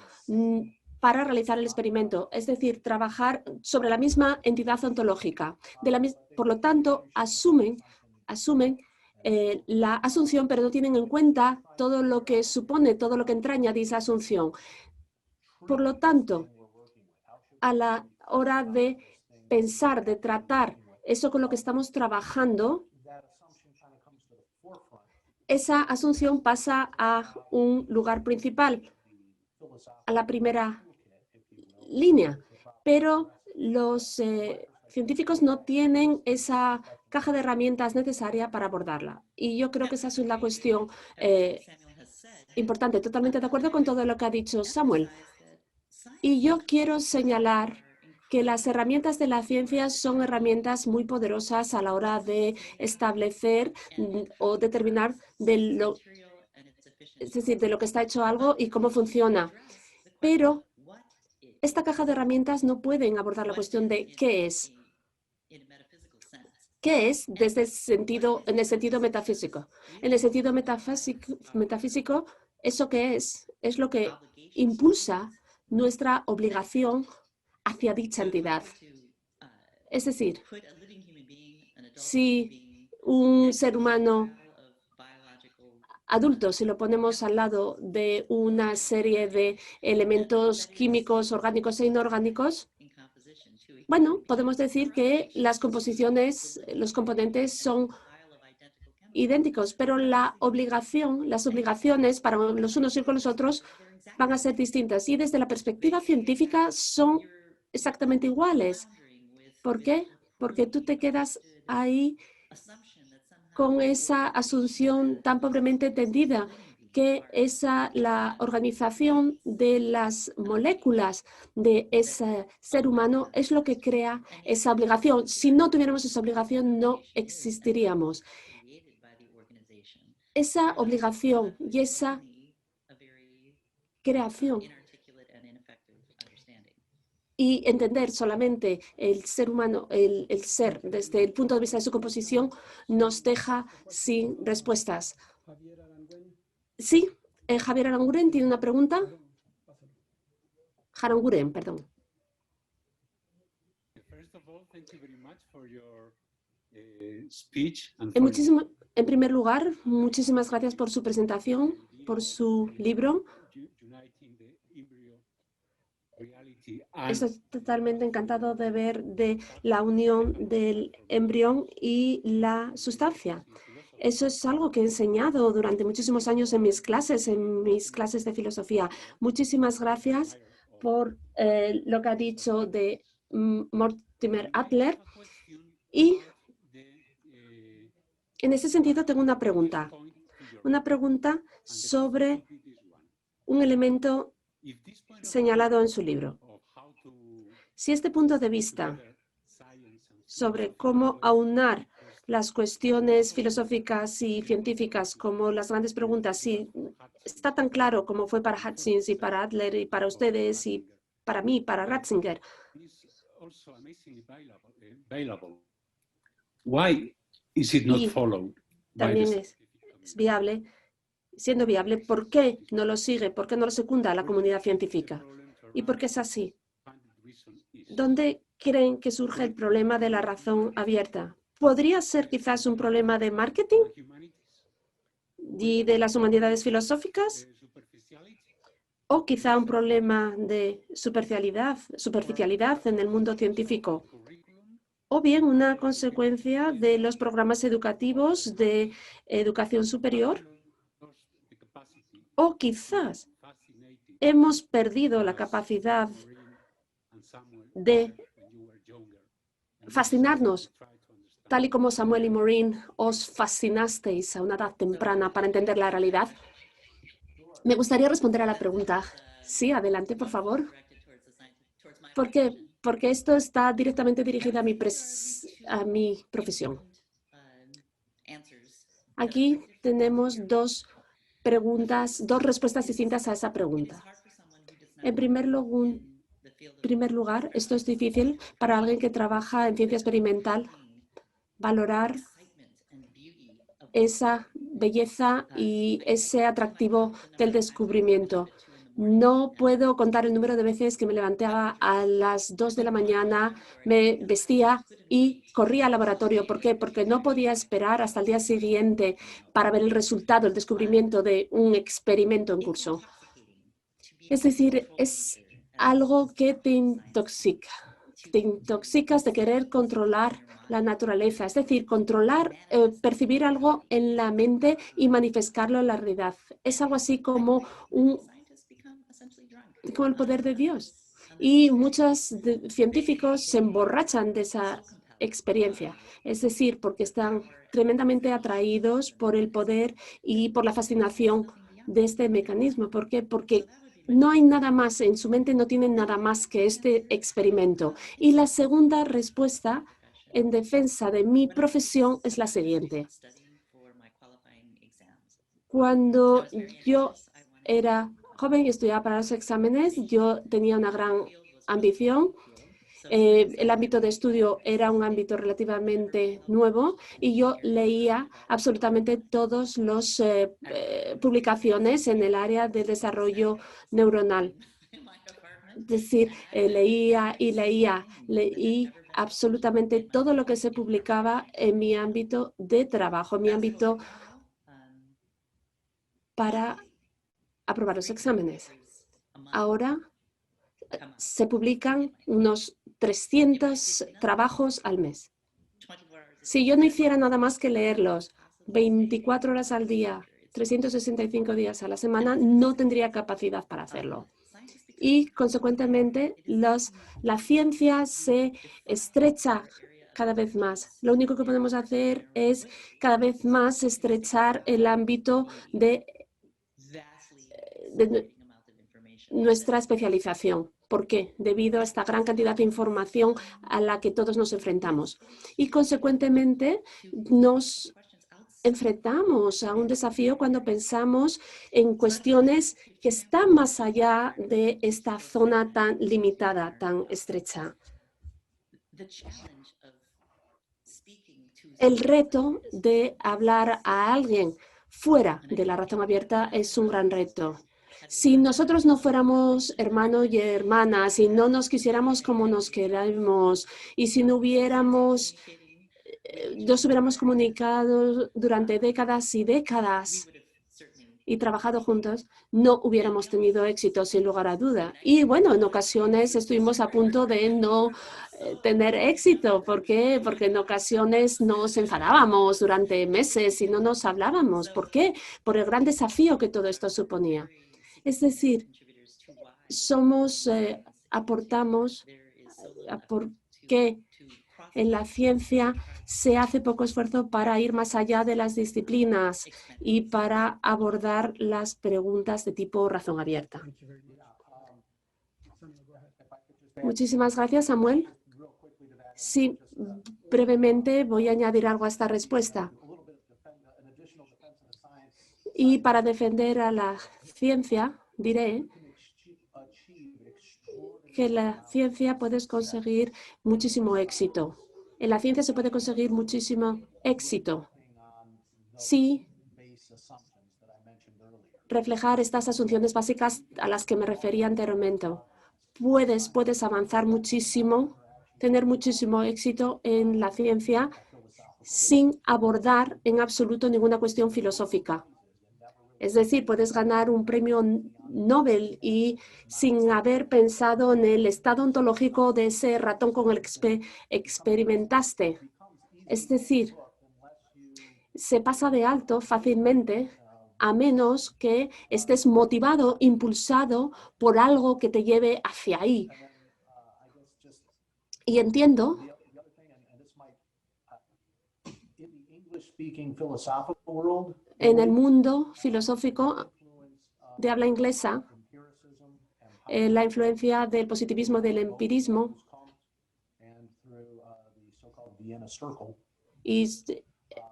para realizar el experimento, es decir, trabajar sobre la misma entidad ontológica. Por lo tanto, asumen la asunción, pero no tienen en cuenta todo lo que supone, todo lo que entraña dicha asunción. Por lo tanto, a la hora de pensar, de tratar eso con lo que estamos trabajando, esa asunción pasa a un lugar principal, a la primera línea, pero los científicos no tienen esa caja de herramientas necesaria para abordarla. Y yo creo que esa es una cuestión importante. Totalmente de acuerdo con todo lo que ha dicho Samuel. Y yo quiero señalar que las herramientas de la ciencia son herramientas muy poderosas a la hora de establecer o determinar es decir, de lo que está hecho algo y cómo funciona. Pero esta caja de herramientas no pueden abordar la cuestión de qué es. ¿Qué es desde en el sentido metafísico? En el sentido metafísico, ¿eso qué es? Es lo que impulsa nuestra obligación hacia dicha entidad. Es decir, si un ser humano adulto, si lo ponemos al lado de una serie de elementos químicos, orgánicos e inorgánicos, bueno, podemos decir que las composiciones, los componentes son idénticos, pero las obligaciones para los unos y con los otros van a ser distintas. Y desde la perspectiva científica son exactamente iguales. ¿Por qué? Porque tú te quedas ahí con esa asunción tan pobremente entendida que la organización de las moléculas de ese ser humano es lo que crea esa obligación. Si no tuviéramos esa obligación, no existiríamos. Esa obligación y esa creación y entender solamente el ser humano, el ser desde el punto de vista de su composición, nos deja sin respuestas. Javier Aranguren. Sí, Javier Aranguren tiene una pregunta. Aranguren, perdón. En primer lugar, muchísimas gracias por su presentación, por su libro. Estoy totalmente encantado de ver de la unión del embrión y la sustancia. Eso es algo que he enseñado durante muchísimos años en mis clases de filosofía. Muchísimas gracias por lo que ha dicho de Mortimer Adler. Y en ese sentido tengo una pregunta sobre un elemento señalado en su libro. Si este punto de vista sobre cómo aunar las cuestiones filosóficas y científicas como las grandes preguntas, si está tan claro como fue para Hutchins y para Adler y para ustedes y para mí, para Ratzinger, y también es viable, siendo viable, ¿por qué no lo sigue? ¿Por qué no lo secunda la comunidad científica? ¿Y por qué es así? ¿Dónde creen que surge el problema de la razón abierta? ¿Podría ser quizás un problema de marketing y de las humanidades filosóficas? ¿O quizá un problema de superficialidad en el mundo científico? ¿O bien una consecuencia de los programas educativos de educación superior? ¿O quizás hemos perdido la capacidad de fascinarnos, tal y como Samuel y Maureen os fascinasteis a una edad temprana para entender la realidad? Me gustaría responder a la pregunta. Sí, adelante, por favor. ¿Por qué? Porque esto está directamente dirigido a mi profesión. Aquí tenemos dos respuestas distintas a esa pregunta. En primer lugar, esto es difícil para alguien que trabaja en ciencia experimental, valorar esa belleza y ese atractivo del descubrimiento. No puedo contar el número de veces que me levantaba a las 2 de la mañana, me vestía y corría al laboratorio. ¿Por qué? Porque no podía esperar hasta el día siguiente para ver el resultado, el descubrimiento de un experimento en curso. Es decir, es algo que te intoxica. Te intoxicas de querer controlar la naturaleza, es decir, percibir algo en la mente y manifestarlo en la realidad. Es algo así como el poder de Dios. Y muchos científicos se emborrachan de esa experiencia, es decir, porque están tremendamente atraídos por el poder y por la fascinación de este mecanismo. ¿Por qué? Porque no hay nada más, en su mente no tienen nada más que este experimento. Y la segunda respuesta en defensa de mi profesión es la siguiente. Cuando yo era joven y estudiaba para los exámenes, yo tenía una gran ambición. El ámbito de estudio era un ámbito relativamente nuevo y yo leía absolutamente todas las publicaciones en el área de desarrollo neuronal. Es decir, leí absolutamente todo lo que se publicaba en mi ámbito de trabajo, en mi ámbito para aprobar los exámenes. Ahora se publican unos 300 trabajos al mes. Si yo no hiciera nada más que leerlos 24 horas al día, 365 días a la semana, no tendría capacidad para hacerlo. Y, consecuentemente, la ciencia se estrecha cada vez más. Lo único que podemos hacer es cada vez más estrechar el ámbito de nuestra especialización. ¿Por qué? Debido a esta gran cantidad de información a la que todos nos enfrentamos. Y, consecuentemente, nos enfrentamos a un desafío cuando pensamos en cuestiones que están más allá de esta zona tan limitada, tan estrecha. El reto de hablar a alguien fuera de la razón abierta es un gran reto. Si nosotros no fuéramos hermanos y hermanas, si no nos quisiéramos como nos queremos y si no nos hubiéramos comunicado durante décadas y décadas y trabajado juntos, no hubiéramos tenido éxito, sin lugar a duda. Y bueno, en ocasiones estuvimos a punto de no tener éxito. ¿Por qué? Porque en ocasiones nos enfadábamos durante meses y no nos hablábamos. ¿Por qué? Por el gran desafío que todo esto suponía. Es decir, aportamos porque en la ciencia se hace poco esfuerzo para ir más allá de las disciplinas y para abordar las preguntas de tipo razón abierta. Muchísimas gracias, Samuel. Sí, brevemente voy a añadir algo a esta respuesta. Y para defender a la ciencia, diré que en la ciencia puedes conseguir muchísimo éxito. En la ciencia se puede conseguir muchísimo éxito si reflejar estas asunciones básicas a las que me refería anteriormente. Puedes avanzar muchísimo, tener muchísimo éxito en la ciencia sin abordar en absoluto ninguna cuestión filosófica. Es decir, puedes ganar un premio Nobel y sin haber pensado en el estado ontológico de ese ratón con el que experimentaste. Es decir, se pasa de alto fácilmente a menos que estés motivado, impulsado por algo que te lleve hacia ahí. Y entiendo en el mundo filosófico de habla inglesa, la influencia del positivismo, del empirismo y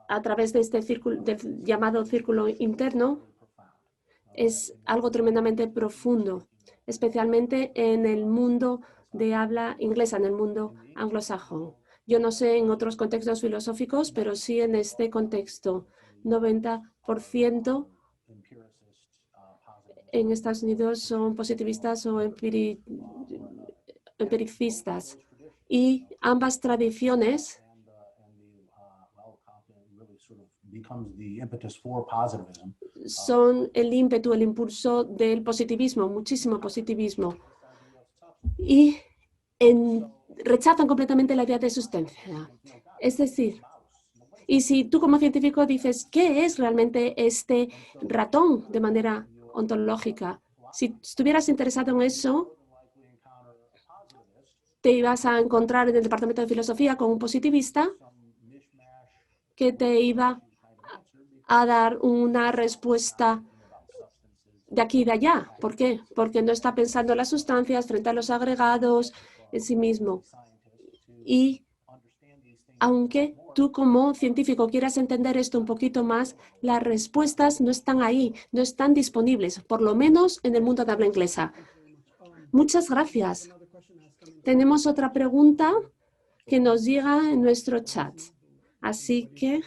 a través de este círculo, llamado círculo interno, es algo tremendamente profundo, especialmente en el mundo de habla inglesa, en el mundo anglosajón. Yo no sé en otros contextos filosóficos, pero sí en este contexto. 90% en Estados Unidos son positivistas o empiricistas. Y ambas tradiciones son el ímpetu, el impulso del positivismo, muchísimo positivismo. Y rechazan completamente la idea de existencia. Es decir, y si tú como científico dices, ¿qué es realmente este ratón de manera ontológica? Si estuvieras interesado en eso, te ibas a encontrar en el departamento de filosofía con un positivista que te iba a dar una respuesta de aquí y de allá. ¿Por qué? Porque no está pensando en las sustancias frente a los agregados en sí mismo. Y aunque tú como científico quieras entender esto un poquito más, las respuestas no están ahí, no están disponibles, por lo menos en el mundo de habla inglesa. Muchas gracias. Tenemos otra pregunta que nos llega en nuestro chat. Así que,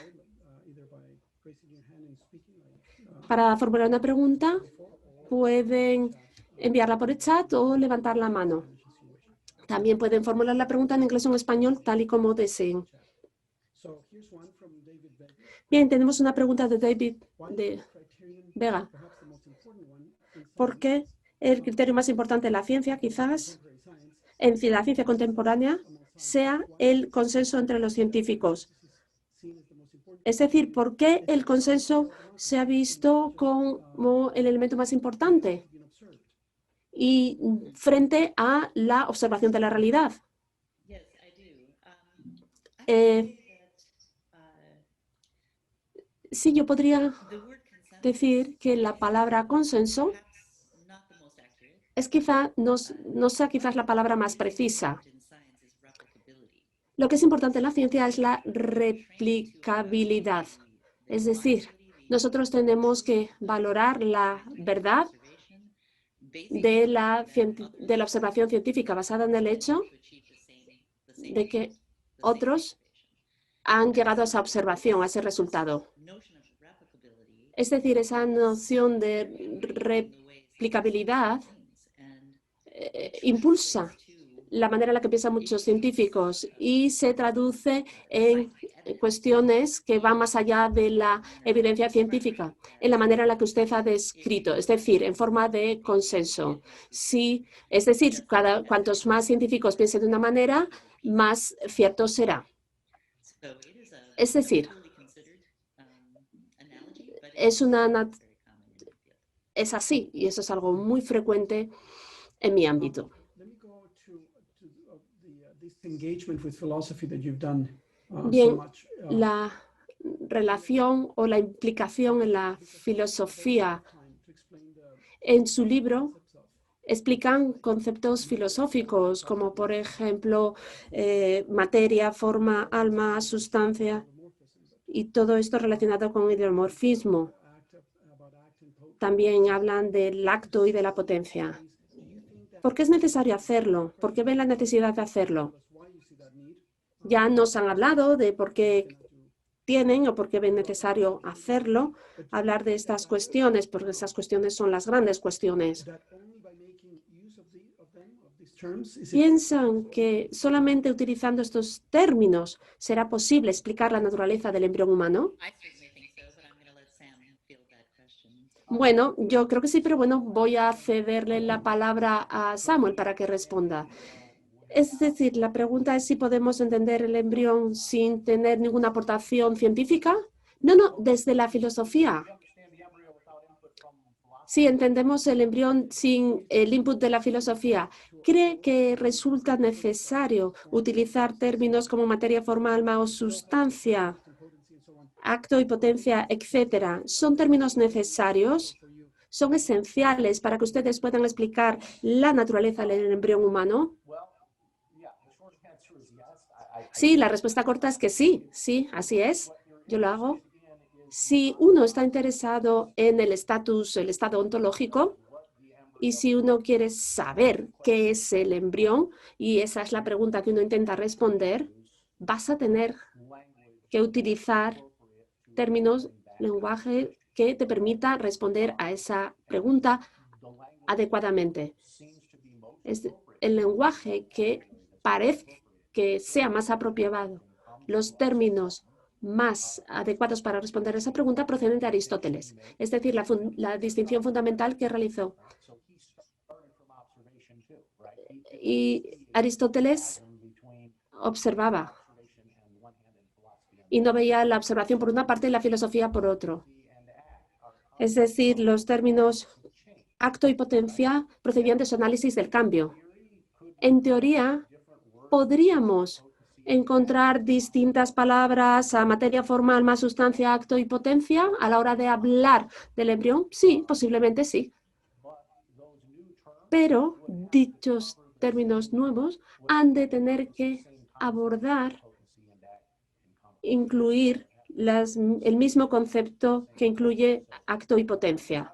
para formular una pregunta, pueden enviarla por el chat o levantar la mano. También pueden formular la pregunta en inglés o en español, tal y como deseen. Bien, tenemos una pregunta de David de Vega. ¿Por qué el criterio más importante de la ciencia, quizás, en la ciencia contemporánea, sea el consenso entre los científicos? Es decir, ¿por qué el consenso se ha visto como el elemento más importante y frente a la observación de la realidad? Yes, I do. Eh, Sí, yo podría The word consensus, decir que la palabra consenso perhaps not the most accurate. es quizá, no sea quizás la palabra más precisa. In science is replicability. Lo que es importante en la ciencia es la replicabilidad. Es decir, nosotros tenemos que valorar la verdad de la observación científica basada en el hecho de que otros han llegado a esa observación, a ese resultado. Es decir, esa noción de replicabilidad impulsa la manera en la que piensan muchos científicos y se traduce en cuestiones que van más allá de la evidencia científica, en la manera en la que usted ha descrito, es decir, en forma de consenso. Sí, es decir, cuantos más científicos piensen de una manera, más cierto será. Es decir, es así y eso es algo muy frecuente en mi ámbito. Bien, la relación o la implicación en la filosofía. En su libro explican conceptos filosóficos como, por ejemplo, materia, forma, alma, sustancia y todo esto relacionado con el ideomorfismo. También hablan del acto y de la potencia. ¿Por qué es necesario hacerlo? ¿Por qué ven la necesidad de hacerlo? Ya nos han hablado de por qué tienen o por qué ven necesario hacerlo, hablar de estas cuestiones, porque esas cuestiones son las grandes cuestiones. ¿Piensan que solamente utilizando estos términos será posible explicar la naturaleza del embrión humano? Bueno, yo creo que sí, pero bueno, voy a cederle la palabra a Samuel para que responda. Es decir, la pregunta es si podemos entender el embrión sin tener ninguna aportación científica. No, desde la filosofía. Si entendemos el embrión sin el input de la filosofía, ¿cree que resulta necesario utilizar términos como materia, forma, alma o sustancia, acto y potencia, etcétera? ¿Son términos necesarios? ¿Son esenciales para que ustedes puedan explicar la naturaleza del embrión humano? Sí, la respuesta corta es que sí, así es. Yo lo hago. Si uno está interesado en el estado ontológico, y si uno quiere saber qué es el embrión, y esa es la pregunta que uno intenta responder, vas a tener que utilizar términos, lenguaje que te permita responder a esa pregunta adecuadamente. Es el lenguaje que parece que sea más apropiado. Los términos más adecuados para responder a esa pregunta proceden de Aristóteles, es decir, la distinción fundamental que realizó. Y Aristóteles observaba y no veía la observación por una parte y la filosofía por otro. Es decir, los términos acto y potencia procedían de su análisis del cambio. En teoría, podríamos encontrar distintas palabras a materia, forma, alma, sustancia, acto y potencia a la hora de hablar del embrión. Sí, posiblemente sí. Pero dichos términos nuevos han de tener que abordar, incluir el mismo concepto que incluye acto y potencia.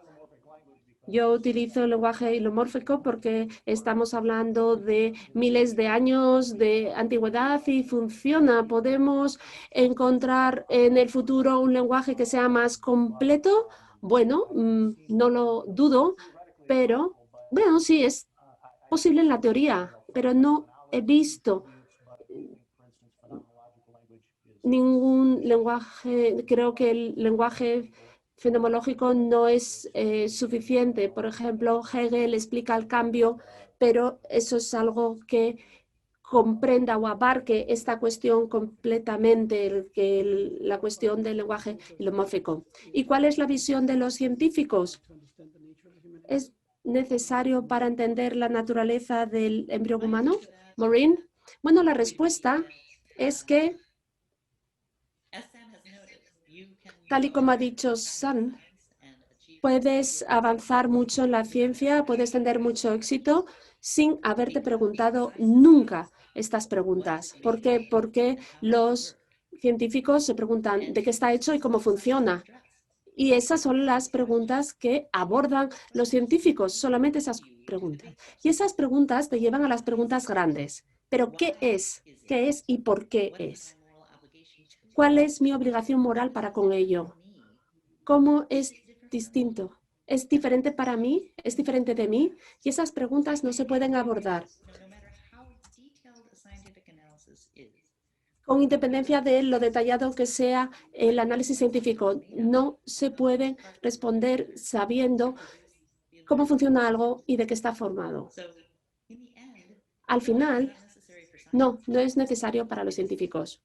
Yo utilizo el lenguaje hilomórfico porque estamos hablando de miles de años de antigüedad y funciona. ¿Podemos encontrar en el futuro un lenguaje que sea más completo? Bueno, no lo dudo, pero bueno, sí, es posible en la teoría, pero no he visto ningún lenguaje. Creo que el lenguaje fenomenológico no es suficiente. Por ejemplo, Hegel explica el cambio, pero eso es algo que comprenda o abarque esta cuestión completamente, la cuestión del lenguaje filomórfico. ¿Y cuál es la visión de los científicos? ¿Es necesario para entender la naturaleza del embrión humano? Maureen. Bueno, la respuesta es que, tal y como ha dicho Sam, puedes avanzar mucho en la ciencia, puedes tener mucho éxito sin haberte preguntado nunca estas preguntas. ¿Por qué? Porque los científicos se preguntan de qué está hecho y cómo funciona. Y esas son las preguntas que abordan los científicos, solamente esas preguntas. Y esas preguntas te llevan a las preguntas grandes. ¿Pero qué es? ¿Qué es y por qué es? ¿Cuál es mi obligación moral para con ello? ¿Cómo es distinto? ¿Es diferente para mí? ¿Es diferente de mí? Y esas preguntas no se pueden abordar con independencia de lo detallado que sea el análisis científico. No se pueden responder sabiendo cómo funciona algo y de qué está formado. Al final, no es necesario para los científicos.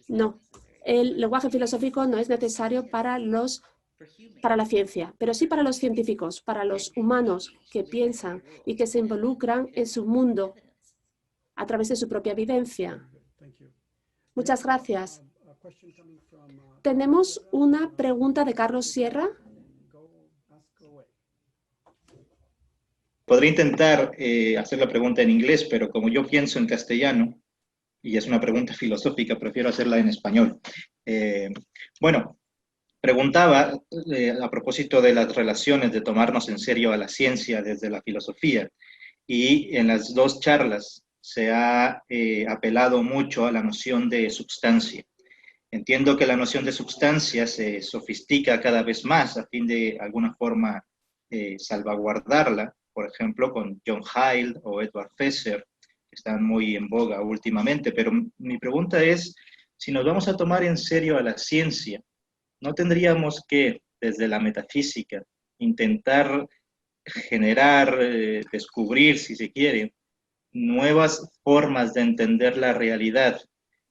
No, el lenguaje filosófico no es necesario para la ciencia, pero sí para los científicos, para los humanos que piensan y que se involucran en su mundo a través de su propia vivencia. Muchas gracias. Tenemos una pregunta de Carlos Sierra. Podría intentar hacer la pregunta en inglés, pero como yo pienso en castellano, y es una pregunta filosófica, prefiero hacerla en español. Bueno, preguntaba a propósito de las relaciones de tomarnos en serio a la ciencia desde la filosofía, y en las dos charlas se ha apelado mucho a la noción de substancia. Entiendo que la noción de substancia se sofistica cada vez más a fin de alguna forma salvaguardarla, por ejemplo, con John Heil o Edward Fesser, que están muy en boga últimamente, pero mi pregunta es, si nos vamos a tomar en serio a la ciencia, ¿no tendríamos que, desde la metafísica, intentar generar, descubrir, si se quiere, nuevas formas de entender la realidad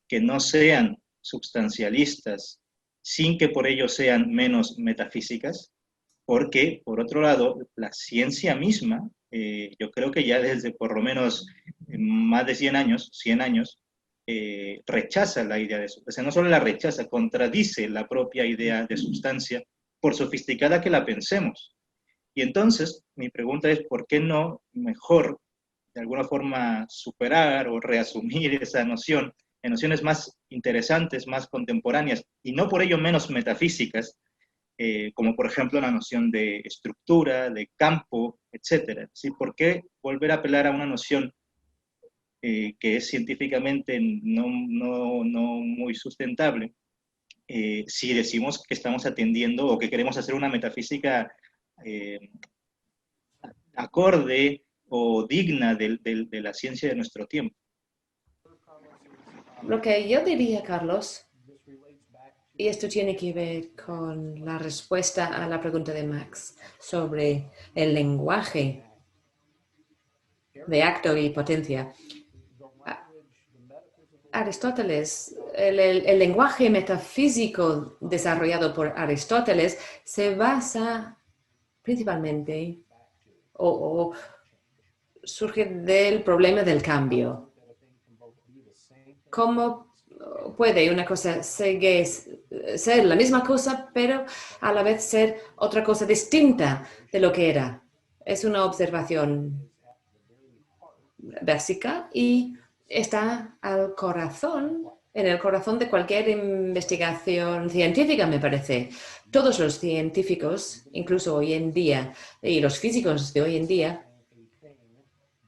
que no sean substancialistas, sin que por ello sean menos metafísicas? Porque, por otro lado, la ciencia misma, yo creo que ya desde por lo menos más de 100 años, rechaza la idea de substancia. No solo la rechaza, contradice la propia idea de substancia, por sofisticada que la pensemos. Y entonces, mi pregunta es, ¿por qué no mejor, de alguna forma, superar o reasumir esa noción en nociones más interesantes, más contemporáneas, y no por ello menos metafísicas, como por ejemplo la noción de estructura, de campo, etcétera? ¿Sí? ¿Por qué volver a apelar a una noción que es científicamente no muy sustentable, si decimos que estamos atendiendo o que queremos hacer una metafísica acorde o digna de la ciencia de nuestro tiempo? Lo que yo diría, Carlos, y esto tiene que ver con la respuesta a la pregunta de Max sobre el lenguaje de acto y potencia. Aristóteles, el lenguaje metafísico desarrollado por Aristóteles se basa principalmente o surge del problema del cambio. ¿Cómo puede una cosa ser la misma cosa, pero a la vez ser otra cosa distinta de lo que era? Es una observación básica y está en el corazón de cualquier investigación científica, me parece. Todos los científicos, incluso hoy en día, y los físicos de hoy en día,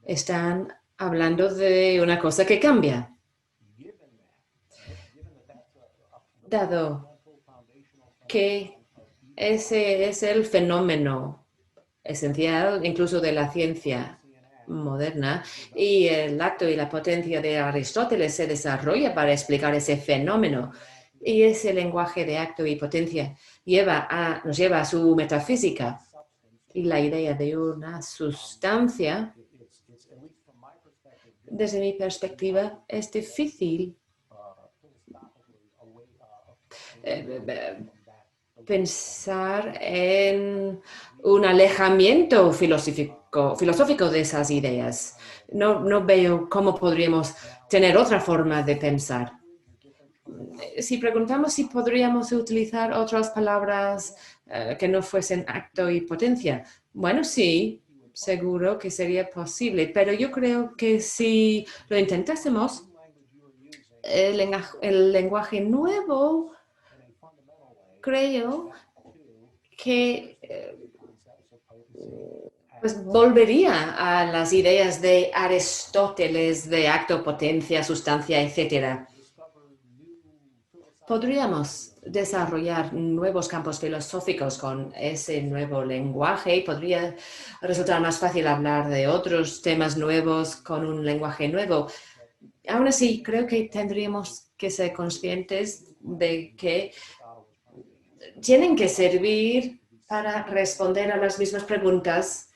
están hablando de una cosa que cambia. Dado que ese es el fenómeno esencial, incluso de la ciencia moderna, y el acto y la potencia de Aristóteles se desarrolla para explicar ese fenómeno. Y ese lenguaje de acto y potencia nos lleva a su metafísica. Y la idea de una sustancia, Desde mi perspectiva, es difícil pensar en un alejamiento filosófico de esas ideas. No veo cómo podríamos tener otra forma de pensar. Si preguntamos si podríamos utilizar otras palabras que no fuesen acto y potencia, bueno, sí, seguro que sería posible, pero yo creo que si lo intentásemos, el lenguaje nuevo, creo que pues volvería a las ideas de Aristóteles de acto, potencia, sustancia, etc. Podríamos desarrollar nuevos campos filosóficos con ese nuevo lenguaje y podría resultar más fácil hablar de otros temas nuevos con un lenguaje nuevo. Aún así, creo que tendríamos que ser conscientes de que tienen que servir para responder a las mismas preguntas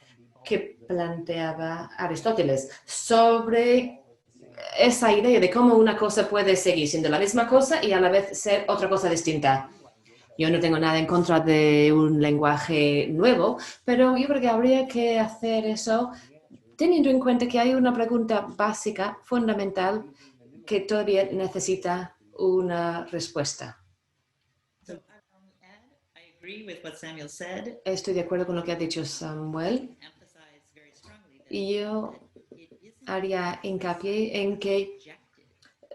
que planteaba Aristóteles sobre esa idea de cómo una cosa puede seguir siendo la misma cosa y a la vez ser otra cosa distinta. Yo no tengo nada en contra de un lenguaje nuevo, pero yo creo que habría que hacer eso teniendo en cuenta que hay una pregunta básica, fundamental, que todavía necesita una respuesta. Estoy de acuerdo con lo que ha dicho Samuel. Y yo haría hincapié en que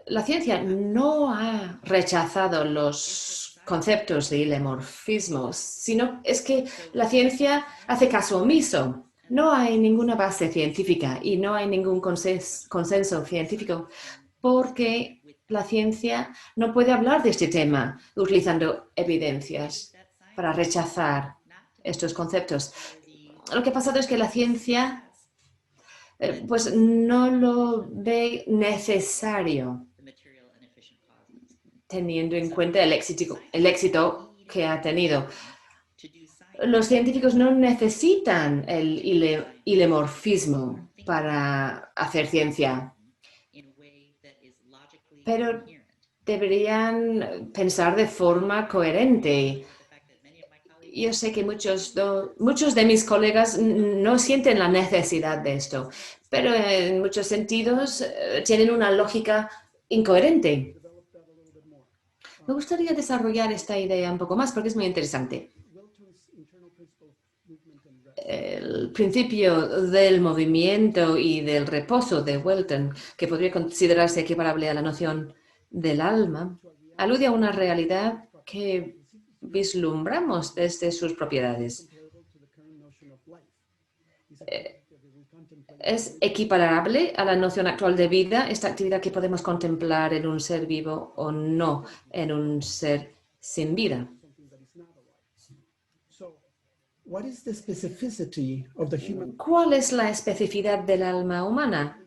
la ciencia no ha rechazado los conceptos de ilemorfismos, sino es que la ciencia hace caso omiso. No hay ninguna base científica y no hay ningún consenso científico porque la ciencia no puede hablar de este tema utilizando evidencias para rechazar estos conceptos. Lo que ha pasado es que la ciencia pues no lo ve necesario teniendo en cuenta el éxito que ha tenido. Los científicos no necesitan el ilemorfismo para hacer ciencia, pero deberían pensar de forma coherente. Yo sé que muchos de mis colegas no sienten la necesidad de esto, pero en muchos sentidos tienen una lógica incoherente. Me gustaría desarrollar esta idea un poco más porque es muy interesante. El principio del movimiento y del reposo de Welton, que podría considerarse equiparable a la noción del alma, alude a una realidad que vislumbramos desde sus propiedades. ¿Es equiparable a la noción actual de vida esta actividad que podemos contemplar en un ser vivo o no en un ser sin vida? ¿Cuál es la especificidad del alma humana?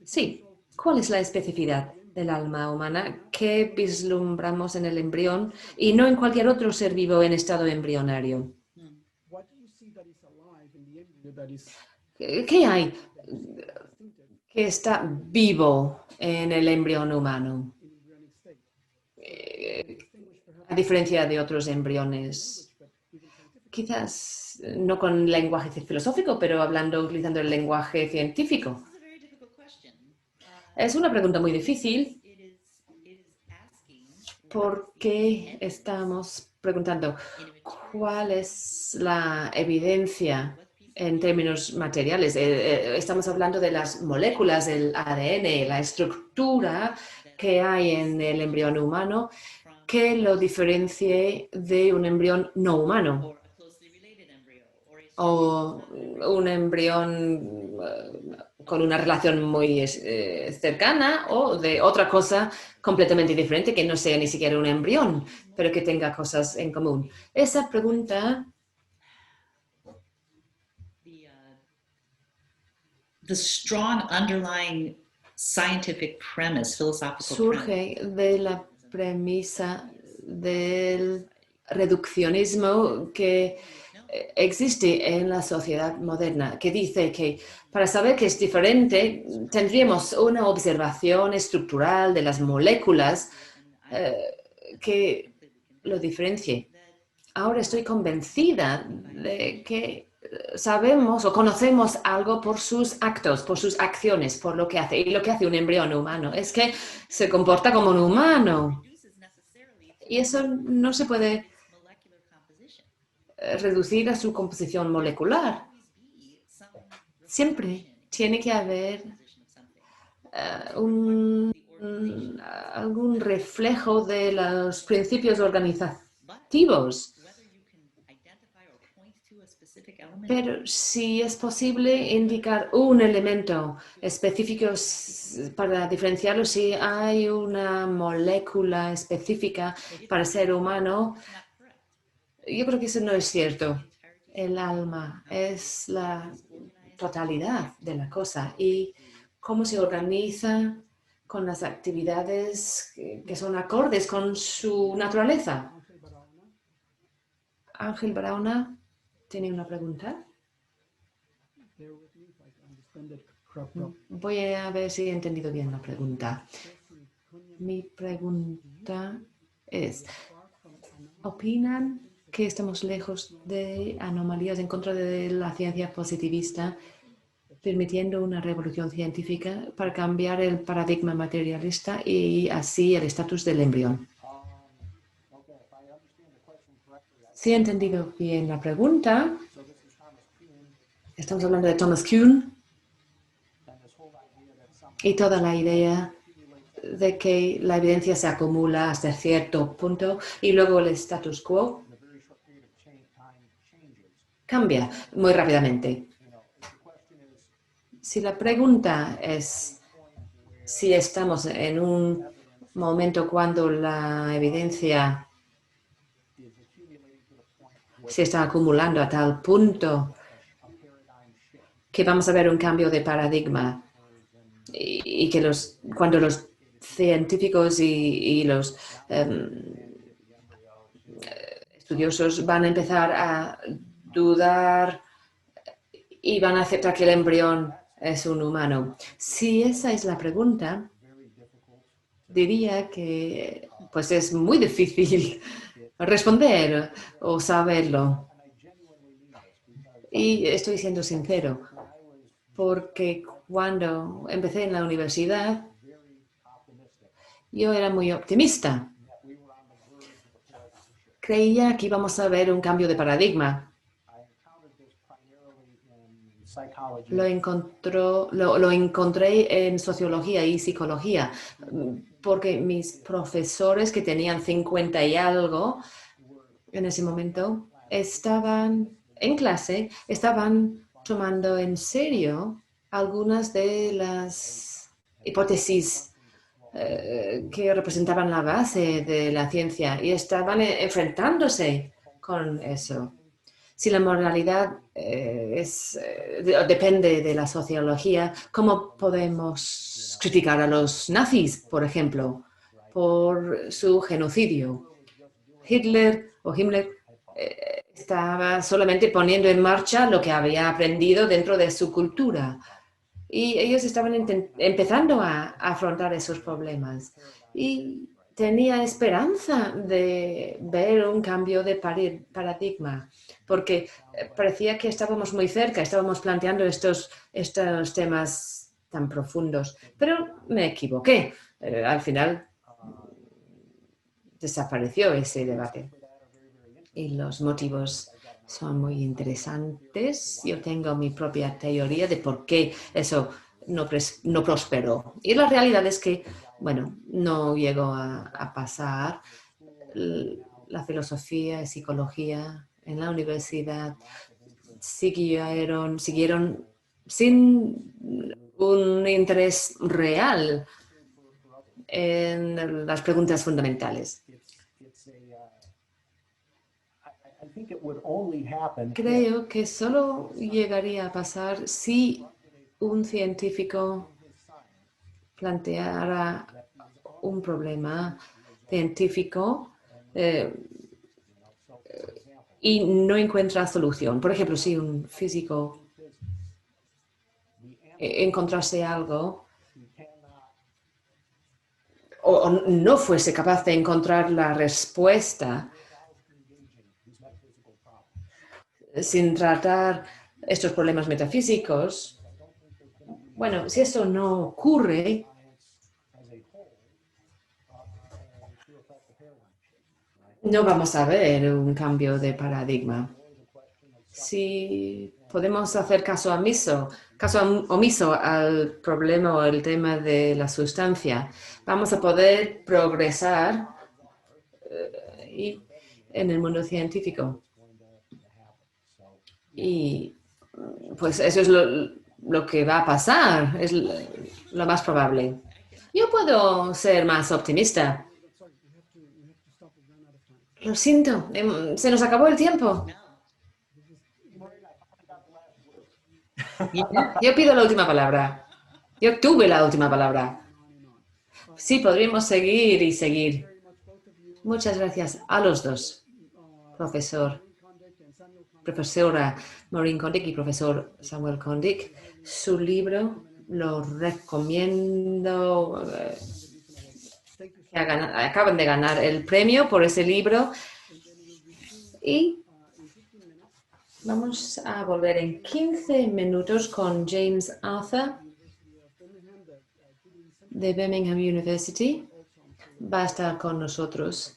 Sí, ¿cuál es la especificidad del alma humana que vislumbramos en el embrión y no en cualquier otro ser vivo en estado embrionario? ¿Qué hay que está vivo en el embrión humano? A diferencia de otros embriones. Quizás no con lenguaje filosófico, pero utilizando el lenguaje científico. Es una pregunta muy difícil porque estamos preguntando cuál es la evidencia en términos materiales. Estamos hablando de las moléculas, el ADN, la estructura que hay en el embrión humano que lo diferencie de un embrión no humano o un embrión con una relación muy cercana o de otra cosa completamente diferente que no sea ni siquiera un embrión, pero que tenga cosas en común. Esa pregunta surge de la premisa del reduccionismo que existe en la sociedad moderna, que dice que para saber que es diferente tendríamos una observación estructural de las moléculas que lo diferencie. Ahora estoy convencida de que sabemos o conocemos algo por sus actos, por sus acciones, por lo que hace. Y lo que hace un embrión humano es que se comporta como un humano. Y eso no se puede reducir a su composición molecular. Siempre tiene que haber algún reflejo de los principios organizativos. Pero si es posible indicar un elemento específico para diferenciarlo, si hay una molécula específica para el ser humano, yo creo que eso no es cierto. El alma es la totalidad de la cosa y cómo se organiza con las actividades que son acordes con su naturaleza. Ángel Brauna tiene una pregunta. Voy a ver si he entendido bien la pregunta. Mi pregunta es, ¿opinan que estamos lejos de anomalías en contra de la ciencia positivista, permitiendo una revolución científica para cambiar el paradigma materialista y así el estatus del embrión? Si he entendido bien la pregunta, estamos hablando de Thomas Kuhn y toda la idea de que la evidencia se acumula hasta cierto punto y luego el status quo cambia muy rápidamente. Si la pregunta es si estamos en un momento cuando la evidencia se está acumulando a tal punto que vamos a ver un cambio de paradigma y que cuando los científicos y los estudiosos van a empezar a dudar y van a aceptar que el embrión es un humano. Si esa es la pregunta, diría que pues es muy difícil responder o saberlo. Y estoy siendo sincero, porque cuando empecé en la universidad, yo era muy optimista. Creía que íbamos a ver un cambio de paradigma. Lo encontré en sociología y psicología, porque mis profesores que tenían 50 y algo en ese momento estaban en clase, estaban tomando en serio algunas de las hipótesis que representaban la base de la ciencia y estaban enfrentándose con eso. Si la moralidad depende de la sociología, ¿cómo podemos criticar a los nazis, por ejemplo, por su genocidio? Himmler estaba solamente poniendo en marcha lo que había aprendido dentro de su cultura. Y ellos estaban empezando a afrontar esos problemas. Y tenía esperanza de ver un cambio de paradigma, porque parecía que estábamos muy cerca, estábamos planteando estos temas tan profundos. Pero me equivoqué. Al final desapareció ese debate. Y los motivos son muy interesantes. Yo tengo mi propia teoría de por qué eso no prosperó. Y la realidad es que, bueno, no llegó a pasar. La filosofía y psicología en la universidad siguieron sin un interés real en las preguntas fundamentales. Creo que solo llegaría a pasar si un científico planteara un problema científico y no encuentra solución. Por ejemplo, si un físico encontrase algo o no fuese capaz de encontrar la respuesta sin tratar estos problemas metafísicos, bueno, si eso no ocurre, no vamos a ver un cambio de paradigma. Si podemos hacer caso omiso al problema o el tema de la sustancia, vamos a poder progresar en el mundo científico. Y pues eso es lo que va a pasar, es lo más probable. Yo puedo ser más optimista. Lo siento, se nos acabó el tiempo. Yo pido la última palabra. Yo tuve la última palabra. Sí, podríamos seguir y seguir. Muchas gracias a los dos, profesora Maureen Condic y profesor Samuel Condic. Su libro lo recomiendo. Acaban de ganar el premio por ese libro. Y vamos a volver en 15 minutos con James Arthur de Birmingham University. Va a estar con nosotros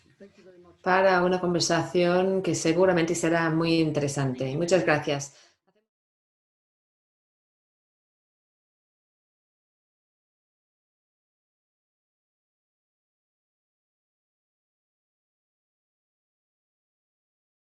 para una conversación que seguramente será muy interesante. Muchas gracias.